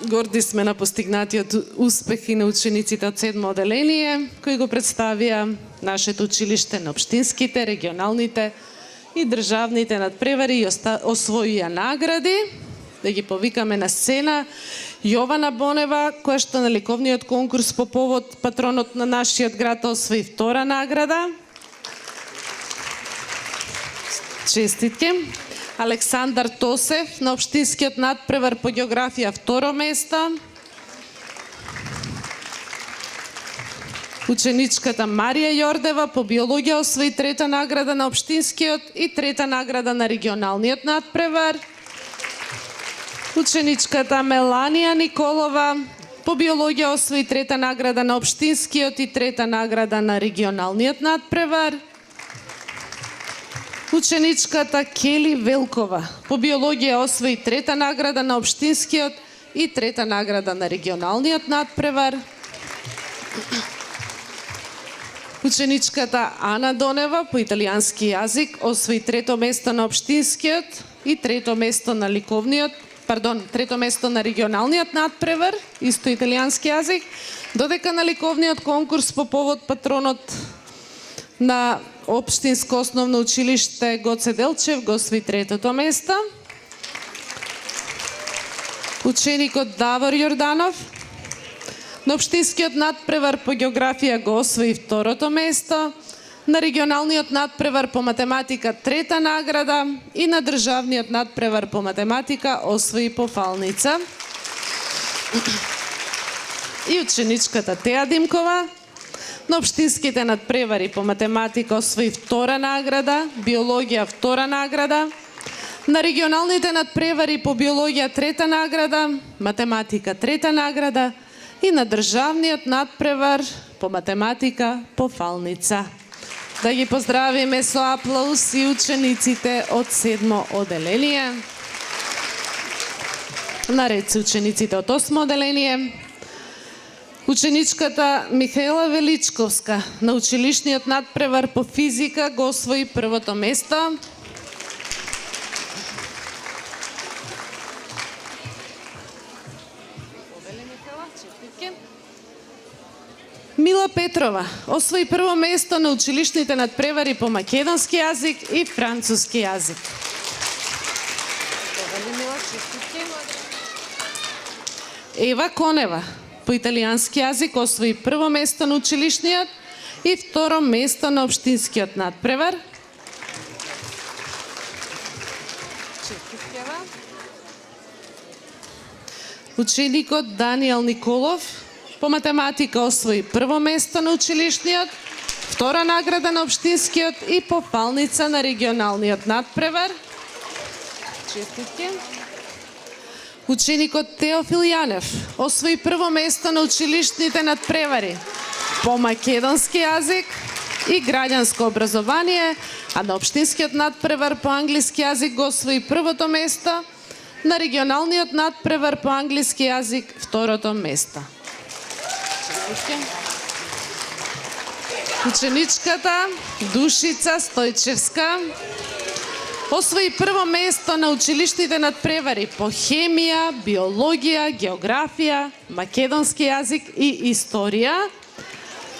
Горди сме на постигнатиот успех и на учениците од 7 оделение, кои го представија нашето училиште на општинските, регионалните и државните надпревари и освоија награди. Да ги повикаме на сцена Јована Бонева, која што на ликовниот конкурс по повод патронот на нашиот град освои втора награда. Честитки. Александар Тосев на општинскиот надпревар по географија второ место. Ученичката Марија Јордева по биологија освои трета награда на општинскиот и трета награда на регионалниот надпревар. Ученичката Меланија Николова по биологија освои трета награда на општинскиот и трета награда на регионалниот надпревар. Ученичката Кели Велкова по биологија освои трета награда на општинскиот и трета награда на регионалниот надпревар. Ученичката Ана Донева по италијански јазик освои трето место на општинскиот и трето место на трето место на регионалниот надпревар, исто италијански јазик, додека на ликовниот конкурс по повод патронот на Општинско основно училиште Гоце Делчев го освои третото место. Ученикот Давор Јорданов на општинскиот надпревар по географија го освои второто место, на регионалниот надпревар по математика трета награда и на државниот надпревар по математика освои пофалница. И ученичката Теа Димкова на општинските надпревари по математика освои втора награда, биологија втора награда, на регионалните надпревари по биологија трета награда, математика трета награда и на државниот надпревар по математика пофалница. Да ги поздравиме со аплауз и учениците од 7 оделение. Наред се учениците од 8 оделение. Ученичката Михаела Величковска на училишниот надпревар по физика го освои првото место. Мила Петрова освои прво место на училишните надпревари по македонски јазик и француски јазик. Ева Конева по италијански јазик освои прво место на училишниот и второ место на општинскиот надпревар. Ученикот Данијел Николов по математика освои прво место на училишниот, втора награда на општинскиот и пофалница на регионалниот надпревар. Честитки. Ученикот Теофил Јанев освои прво место на училишните надпревари по македонски јазик, и граѓанско образование, а на општинскиот надпревар по англиски јазик го освои првото место, на регионалниот надпревар по англиски јазик второто место. Ученичката Душица Стојчевска освои прво место на училиштните надпревари по хемија, биологија, географија, македонски јазик и историја,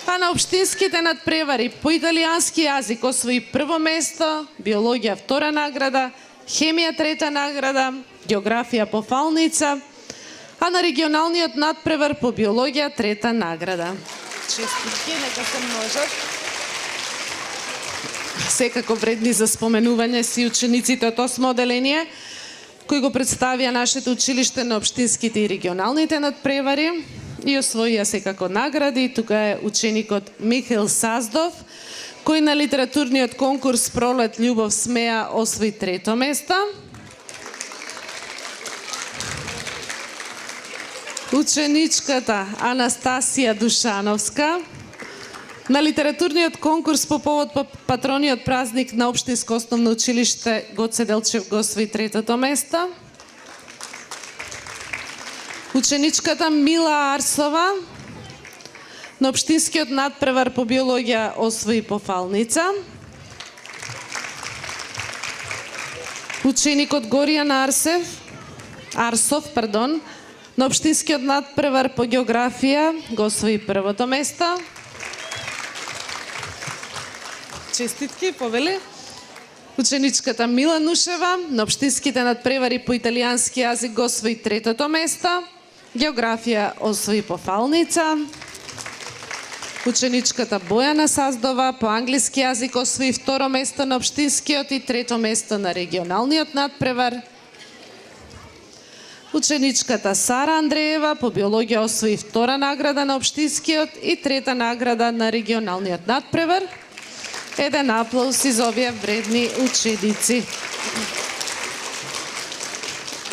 а на општинските надпревари по италијански јазик освои прво место, биологија втора награда, хемија трета награда, географија пофалница, а на регионалниот надпревар по биологија трета награда. Честитки, нека се множат. Секако вредни за споменување си учениците од 8 оделение, кои го представија нашето училиште на општинските и регионалните надпревари и освоија секако награди. Тука е ученикот Михаил Саздов, кој на литературниот конкурс Пролет, љубов, смеа освои трето место. Ученичката Анастасија Душановска на литературниот конкурс по повод патрониот празник на Општинско основно училиште Гоце Делчев го освои третото место. Ученичката Мила Арсова на Општинскиот надпревар по биологија освои пофалница. Ученикот Горијан Арсов, на Општинскиот надпревар по географија го освои првото место. Честитки, повели. Ученичката Мила Нушева на Општинските надпревари по италијански јазик го освои третото место. Географија освои пофалница. Ученичката Бојана Саздова по англиски јазик освои второ место на општинскиот и трето место на регионалниот надпревар. Ученичката Сара Андреева по биологија освои втора награда на општинскиот и трета награда на регионалниот надпревар. Еден аплауз за овие вредни ученици.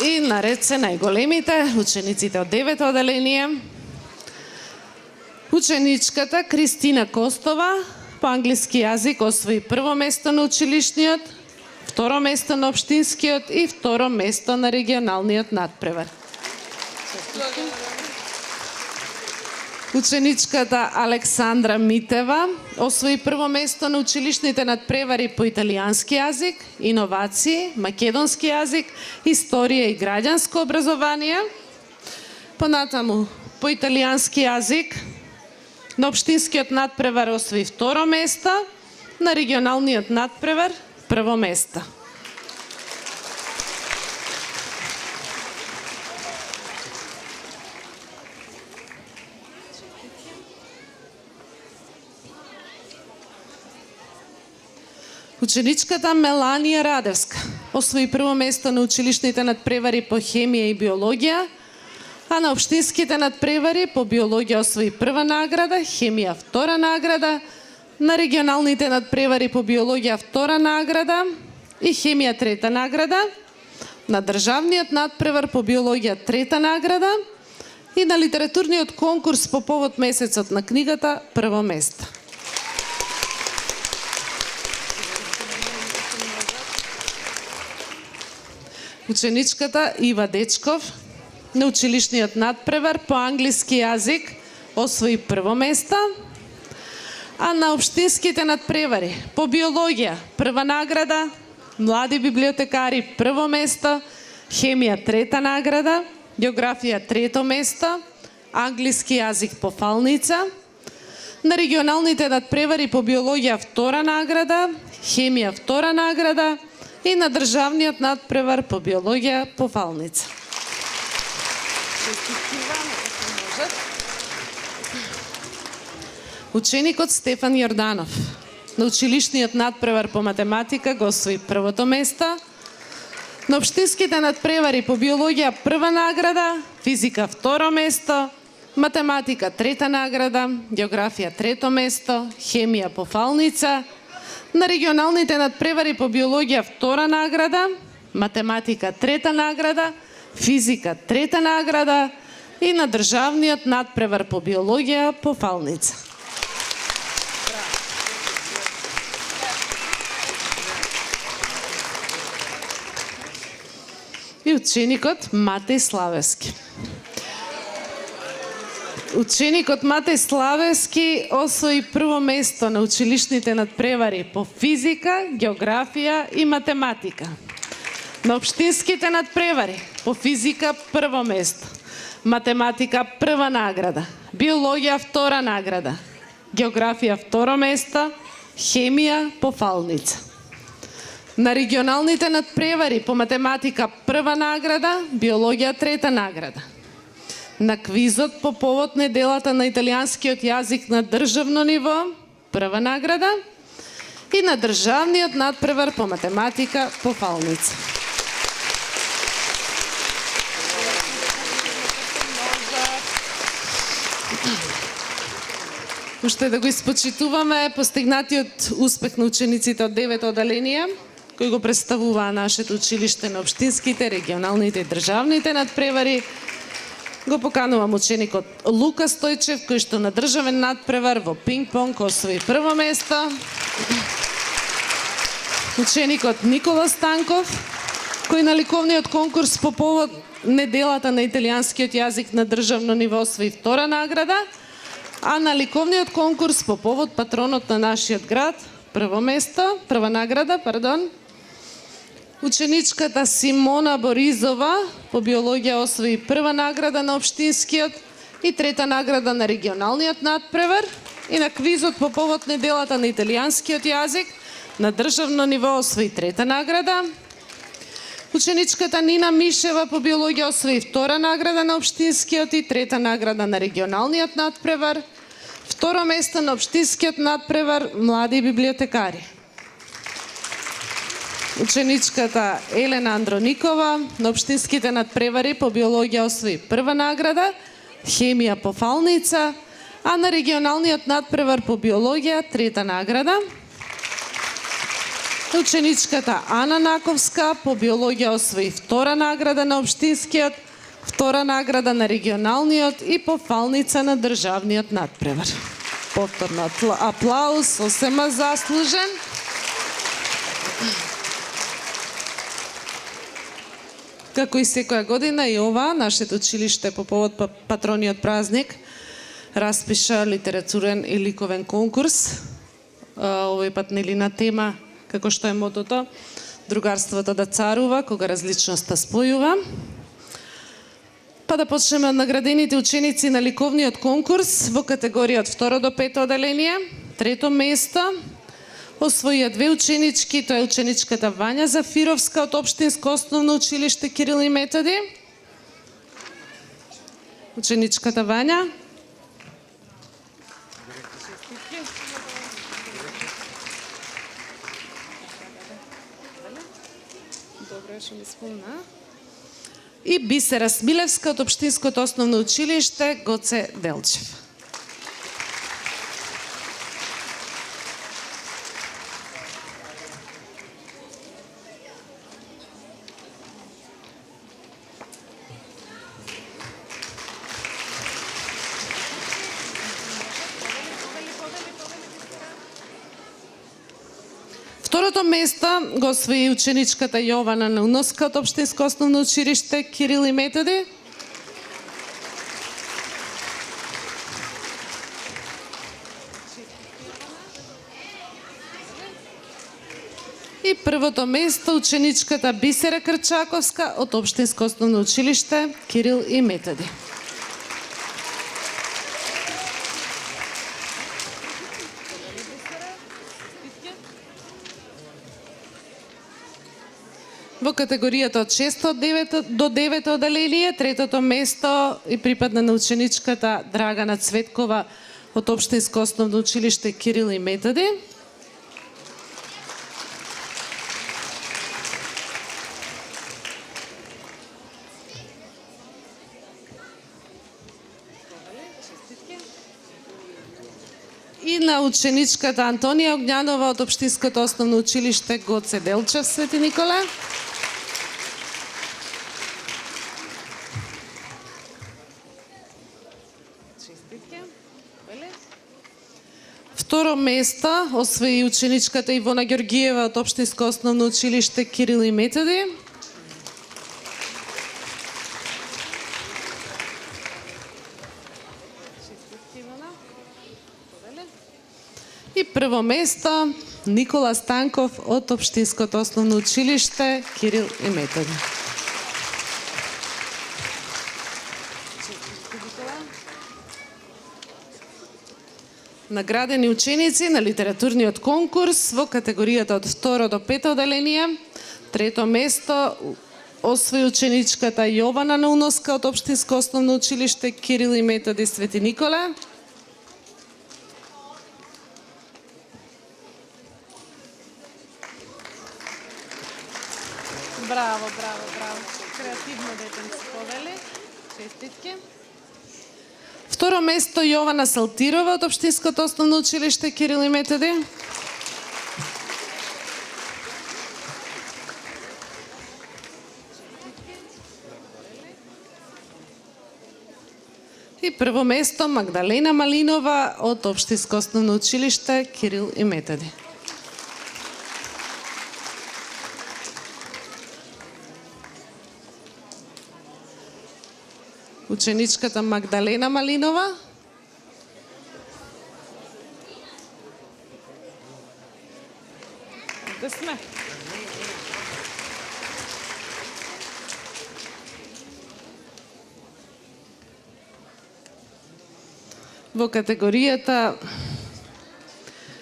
И наред се најголемите, учениците од 9 оделение. Ученичката Кристина Костова по англиски јазик освои прво место на училишниот, второ место на општинскиот и второ место на регионалниот надпревар. Ученичката Александра Митева освои прво место на училишните надпревари по италијански јазик, иновации, македонски јазик, историја и граѓанско образование. Понатаму, по италијански јазик на општинскиот надпревар освои второ место, на регионалниот надпревар прво место. Ученичката Меланија Радевска освои прво место на училишните надпревари по хемија и биологија, а на општинските надпревари по биологија освои прва награда, хемија втора награда, на регионалните надпревари по биологија втора награда и хемија трета награда, на државниот надпревар по биологија трета награда и на литературниот конкурс по повод месецот на книгата прво место. Ученичката Ива Дечков на училишниот надпревар по англиски јазик освои прво место, а на општинските надпревари по биологија прва награда, млади библиотекари прво место, хемија трета награда, географија трето место, англиски јазик пофалница, на регионалните надпревари по биологија втора награда, хемија втора награда и на државниот надпревар по биологија пофалница. Ученикот Стефан Јорданов на училишниот надпревар по математика го освои првото место, на општинските надпревари по биологија прва награда, физика второ место, математика трета награда, географија трето место, хемија пофалница, на регионалните надпревари по биологија втора награда, математика трета награда, физика трета награда и на државниот надпревар по биологија пофалница. и ученикот Матеј Славевски. Ученикот Матеј Славевски освои прво место на училишните надпревари по физика, географија и математика. На општинските надпревари по физика прво место, математика прва награда, биологија втора награда, географија второ место, хемија пофалница. На регионалните надпревари по математика прва награда, биологија трета награда. На квизот по повод неделата на италијанскиот јазик на државно ниво прва награда и на државниот надпревар по математика пофалница. Уште да го испочитуваме постигнатиот успех на учениците од 9 одделение, кои го представуваа нашето училиште на општинските, регионалните и државните надпревари. Го поканувам ученикот Лука Стојчев, кој што на државен надпревар во пинг-понг освои прво место. Ученикот Никола Станков, кој на ликовниот конкурс по повод неделата на италијанскиот јазик на државно ниво освои втора награда, а на ликовниот конкурс по повод патронот на нашиот град прва награда. Ученичката Симона Боризова по биологија освои прва награда на општинскиот и трета награда на регионалниот надпревар, и на квизот по повод неделата на италијанскиот јазик на државно ниво освои трета награда. Ученичката Нина Мишева по биологија освои втора награда на општинскиот и трета награда на регионалниот надпревар. Второ место на општинскиот надпревар млади библиотекари. Ученичката Елена Андроникова на општинските надпревари по биологија освои прва награда, хемија пофалница, а на регионалниот надпревар по биологија трета награда. Ученичката Ана Наковска по биологија освои втора награда на општинскиот, втора награда на регионалниот и пофалница на државниот надпревар. Повторно аплауз, сосема заслужен. Како и секоја година и ова, нашето училиште по повод патрониот празник распиша литературен и ликовен конкурс. Овој пат нели на тема, како што е мотото, другарството да царува, кога различноста спојува. Па да почнеме од наградените ученици на ликовниот конкурс во категорија од 2 до 5 одделение. Трето место освоија 2 ученички, тоа е ученичката Вања Зафировска од Општинско основно училиште Кирил и Методи. Ученичката Вања. Добро, што ми спомна. И Бисера Смилевска од Општинското основно училиште Гоце Делчев. Второто место го освои ученичката Јована Науновска од Општинско основно училиште Кирил и Методи. И првото место ученичката Бисера Крчаковска од Општинско основно училиште Кирил и Методи. Во категоријата од 6 до 9 одделение, третото место и припадна на ученичката Драгана Цветкова од Општинско основно училиште Кирил и Методи. И на ученичката Антонија Огњанова од Општинското основно училиште Гоце Делчев Свети Николе. Второ место освои ученичката Ивона Ѓоргиева од Општинско основно училиште Кирил и Методи. Ивана. И прво место Никола Станков од Општинското основно училиште Кирил и Методи. Наградени ученици на литературниот конкурс во категоријата од 2 до 5 оделение. Трето место освои ученичката Јована Науноска од Општинско основно училиште Кирил и Методи Свети Николе. Браво, браво, браво. Креативно детенце повели. Честитки. Второ место Јована Салтирова од Општинското основно училиште Кирил и Методи. И прво место Магдалена Малинова од Општинско основно училиште Кирил и Методи. Ученичката Магдалена Малинова. Да сме. Во категоријата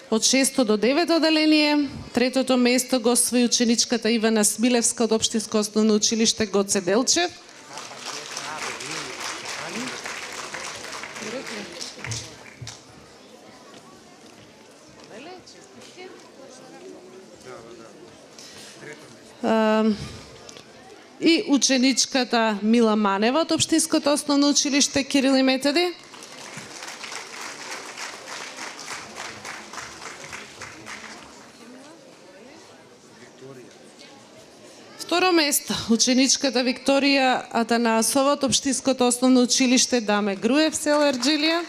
од 6 до 9 оделение, третото место го освои ученичката Ивана Смилевска од Општинско основно училиште Гоце Делчев. И ученичката Мила Манева од Општинското основно училиште Кирил и Методи. Второ место ученичката Викторија Атанасова од Општинското основно училиште Даме Груев, село Ерджилија.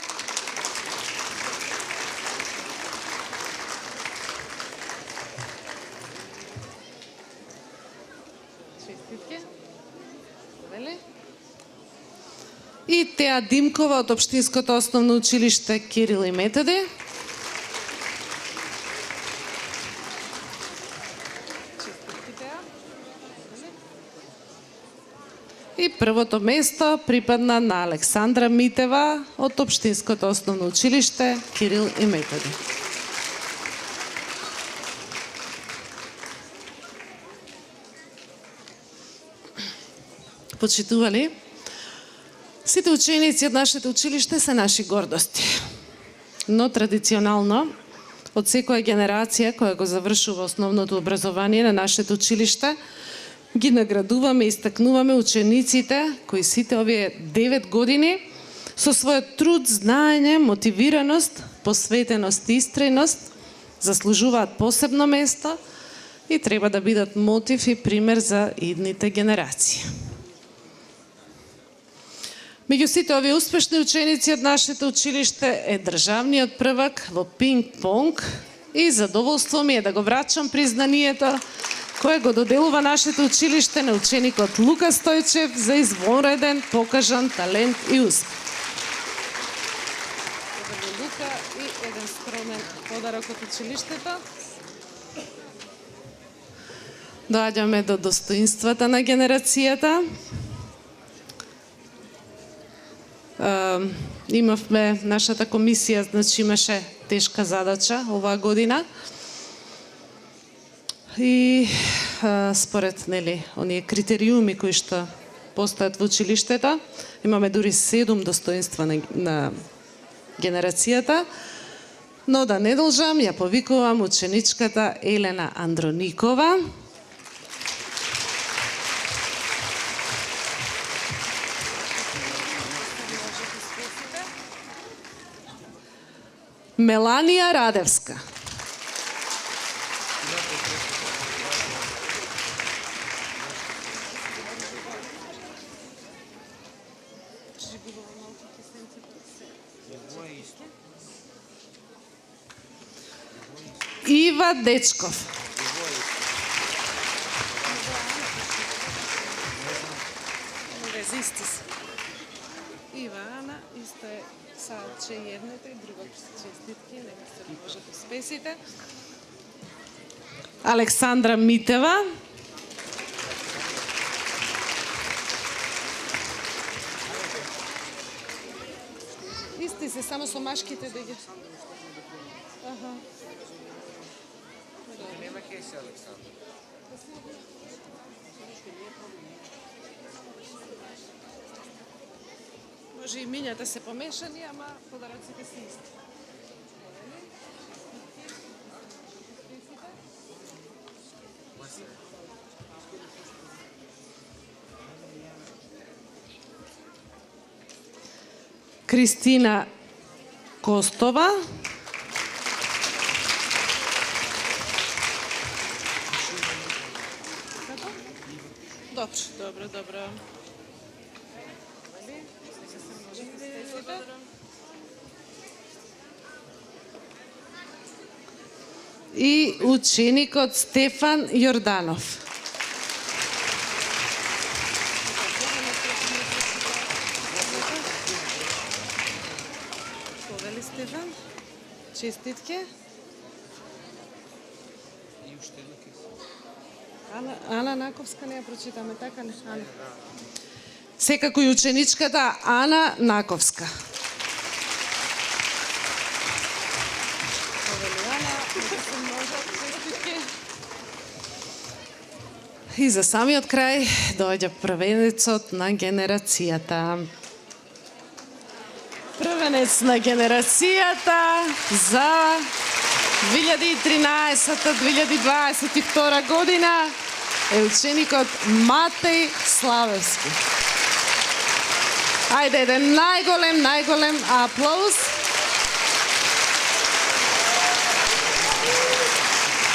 И Теа Димкова од Општинското основно училиште Кирил и Методи. И првото место припадна на Александра Митева од Општинското основно училиште Кирил и Методи. Почитували, сите ученици од нашето училиште се наши гордости. Но традиционално, од секоја генерација која го завршува основното образование на нашето училиште, ги наградуваме и истакнуваме учениците кои сите овие 9 години со својот труд, знаење, мотивираност, посветеност и истрејност заслужуваат посебно место и треба да бидат мотив и пример за идните генерации. Меѓу сите овие успешни ученици од нашето училиште е државниот првак во пинг-понг и задоволство ми е да го врачам признанието кое го доделува нашето училиште на ученикот Лука Стојчев за извонреден покажан талент и успех. Лука и еден скромен подарок од училиштето. Доаѓаме до достоинствата на генерацијата. Имавме, нашата комисија, значи имаше тешка задача оваа година. И според оние критериуми кои што постојат во училиштето, имаме дури 7 достоинства на генерацијата, но да не должам, ја повикувам ученичката Елена Андроникова. Меланија Радевска. Ива Дечков. Ива Ана, исто е Сад че едното и другото честитки, нека се може да успесите. Александра Митева. Исти се, само со машките да ги... Аха. Нема кеси, Александра. Може и минјата се помешани, ама подароците се исти. Кристина Костова. Добро. И ученикот Стефан Јорданов. Повели Стефан. Честитке. Ана Наковска не ја прочитаме, така ли? Ана. Секако и ученичката Ана Наковска. И за самиот крај доаѓа првенецот на генерацијата. Првенец на генерацијата за 2013-2022 година е ученикот Матеј Славевски. Ајде, еден најголем аплауз.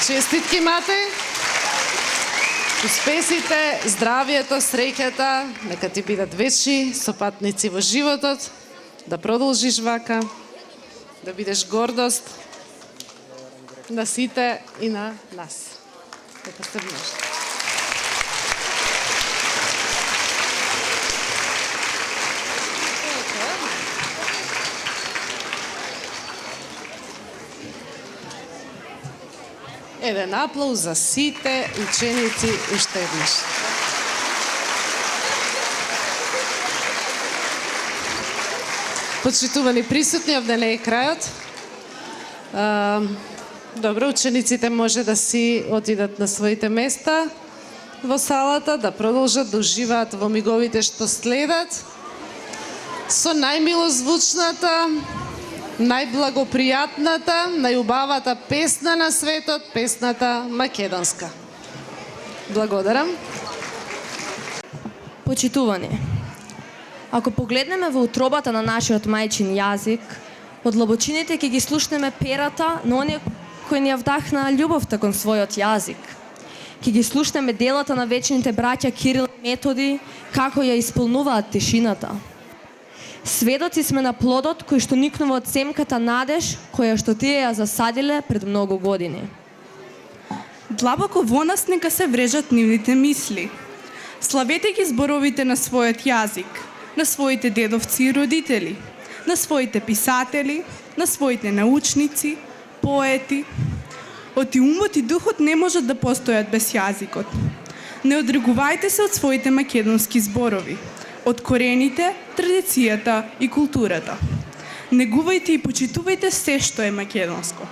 Честитки, Матеј. Успесите, здравието, среќата, нека ти бидат вечни сопатници во животот, да продолжиш вака, да бидеш гордост на сите и на нас. Нека сте множи. Еден аплауз за сите ученици уште еднаш. Почитувани присутни, овде не е крајот. Добро, учениците може да си отидат на своите места во салата, да продолжат да уживаат во миговите што следат. Со најмилозвучната, најблагопријатната, најубавата песна на светот, песната македонска. Благодарам. Почитувани, ако погледнеме во утробата на нашиот мајчин јазик, од длабочините ќе ги слушнеме перата на оние кои ни ја вдахнаа љубовта кон својот јазик. Ќе ги слушнеме делата на вечните браќа Кирил и Методи, како ја исполнуваат тишината. Сведоци сме на плодот кој што никнува од семката надеж, која што тие ја засадиле пред многу години. Длабоко во нас нека се врежат нивните мисли. Славете ги зборовите на својот јазик, на своите дедовци и родители, на своите писатели, на своите научници, поети. Оти умот и духот не можат да постојат без јазикот. Не одрегувајте се од своите македонски зборови, од корените, традицијата и културата. Негувајте и почитувајте се што е македонско.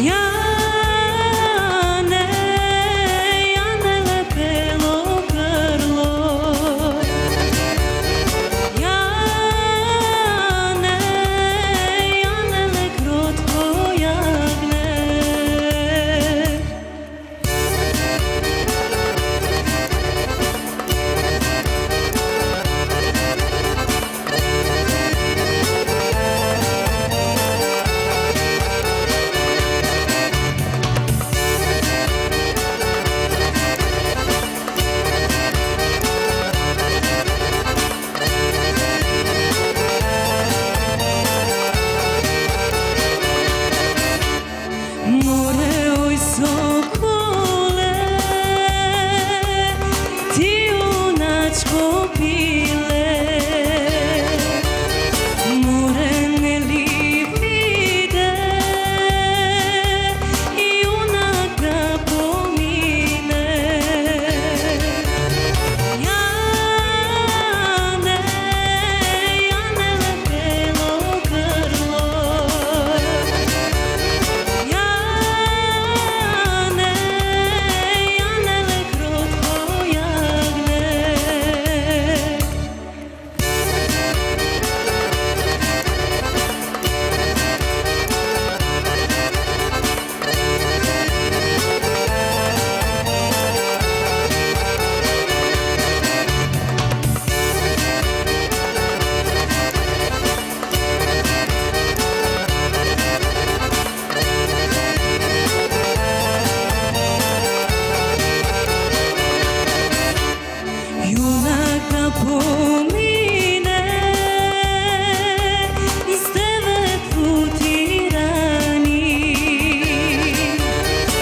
Janele popile, more ne li vide i junak da pomine. Jane, Jane lepelo grlo, Jane, Jane le krotko jagne. Junak da pomine s 9 puti rani,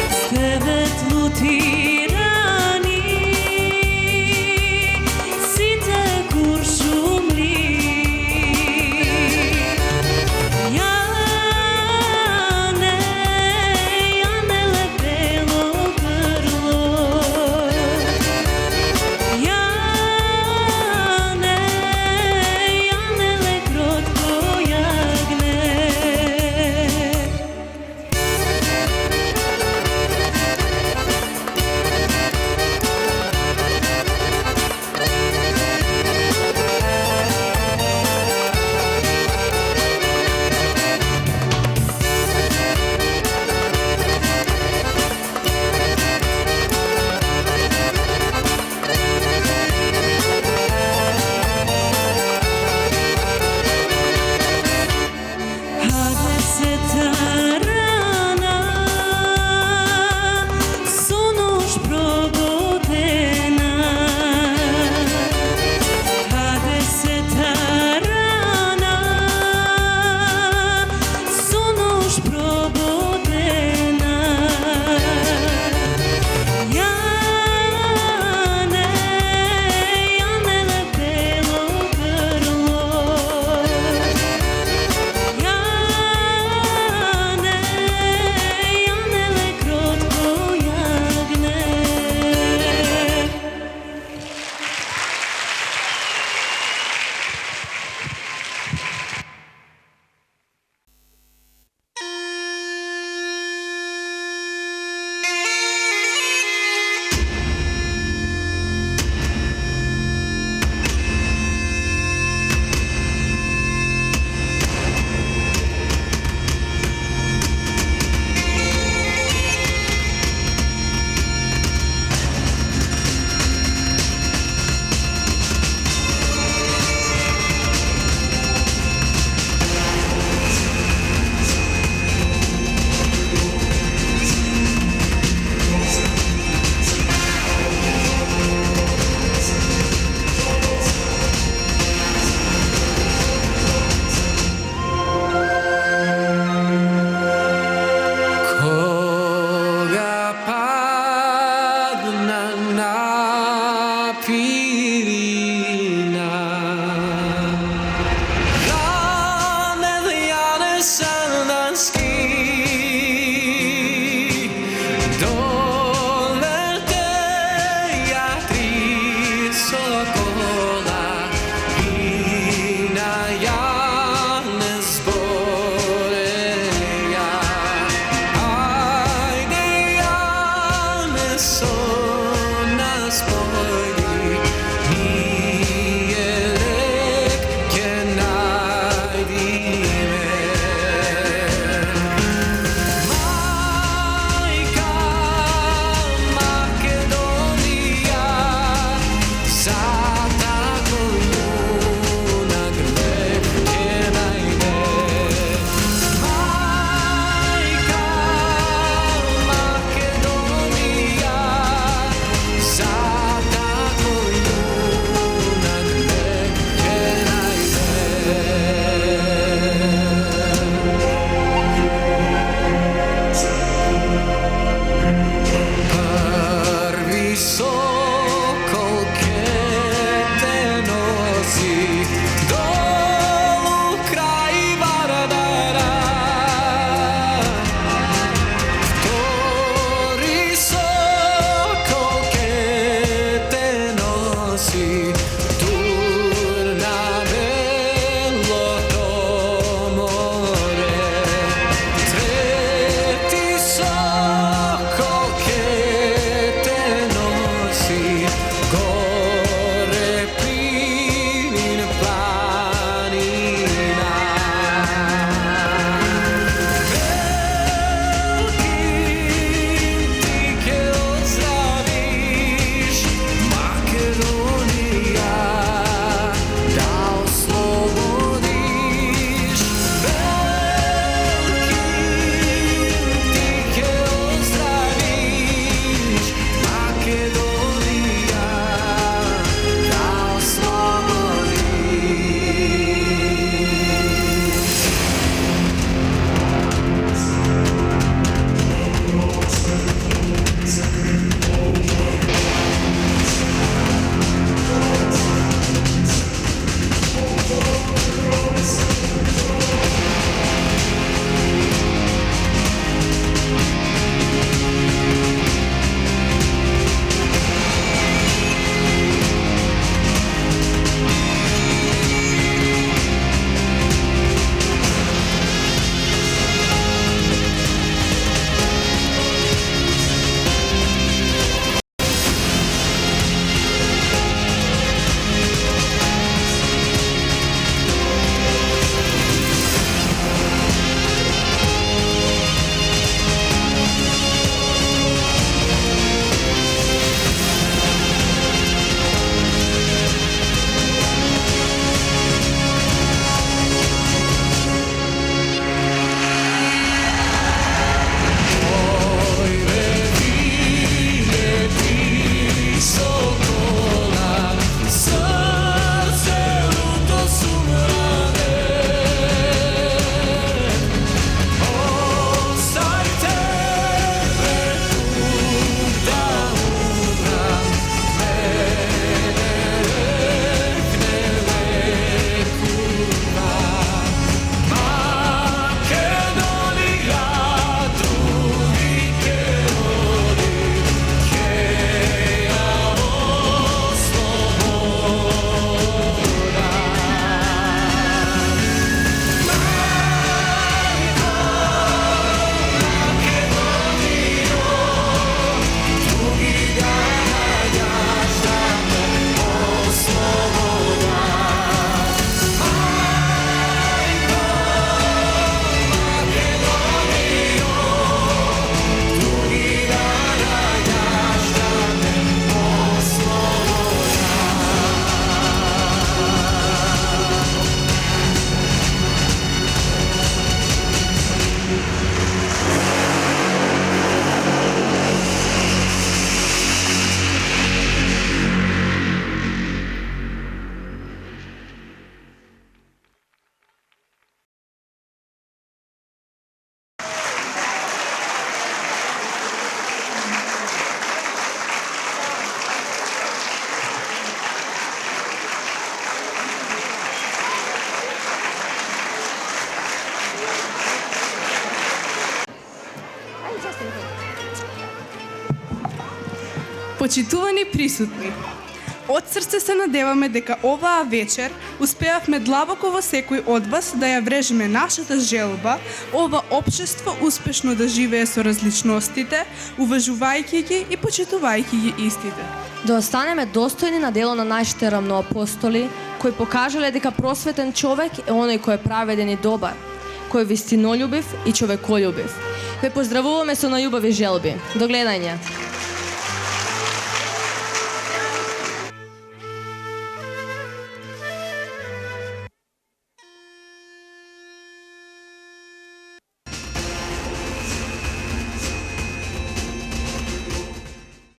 s 9 puti rani, site kuršumli. Jane, Jane lepelo grlo, Jane, Jane le krotko jagne. Hadeseta rana su noć probudena, Hadeseta rana su noć probudena. Jane, Jane lepelo grlo, Jane, Jane le krotko jagne. Koga padna na pirina, Jane, Jane sandanski, dolete ja 3 sokola i na Jane zboreja. Ajde Jane so nas pojdi, Почитувани присутни, од срце се надеваме дека оваа вечер успеавме длабоко во секој од вас да ја врежеме нашата желба, ова општество успешно да живее со различностите, уважувајќи ги и почитувајќи ги истите. Да останеме достојни на дело на нашите рамноапостоли, кои покажале дека просветен човек е оној кој е праведен и добар, кој е вистинолюбив и човеколюбив. Ве поздравуваме со најубави желби. До гледање!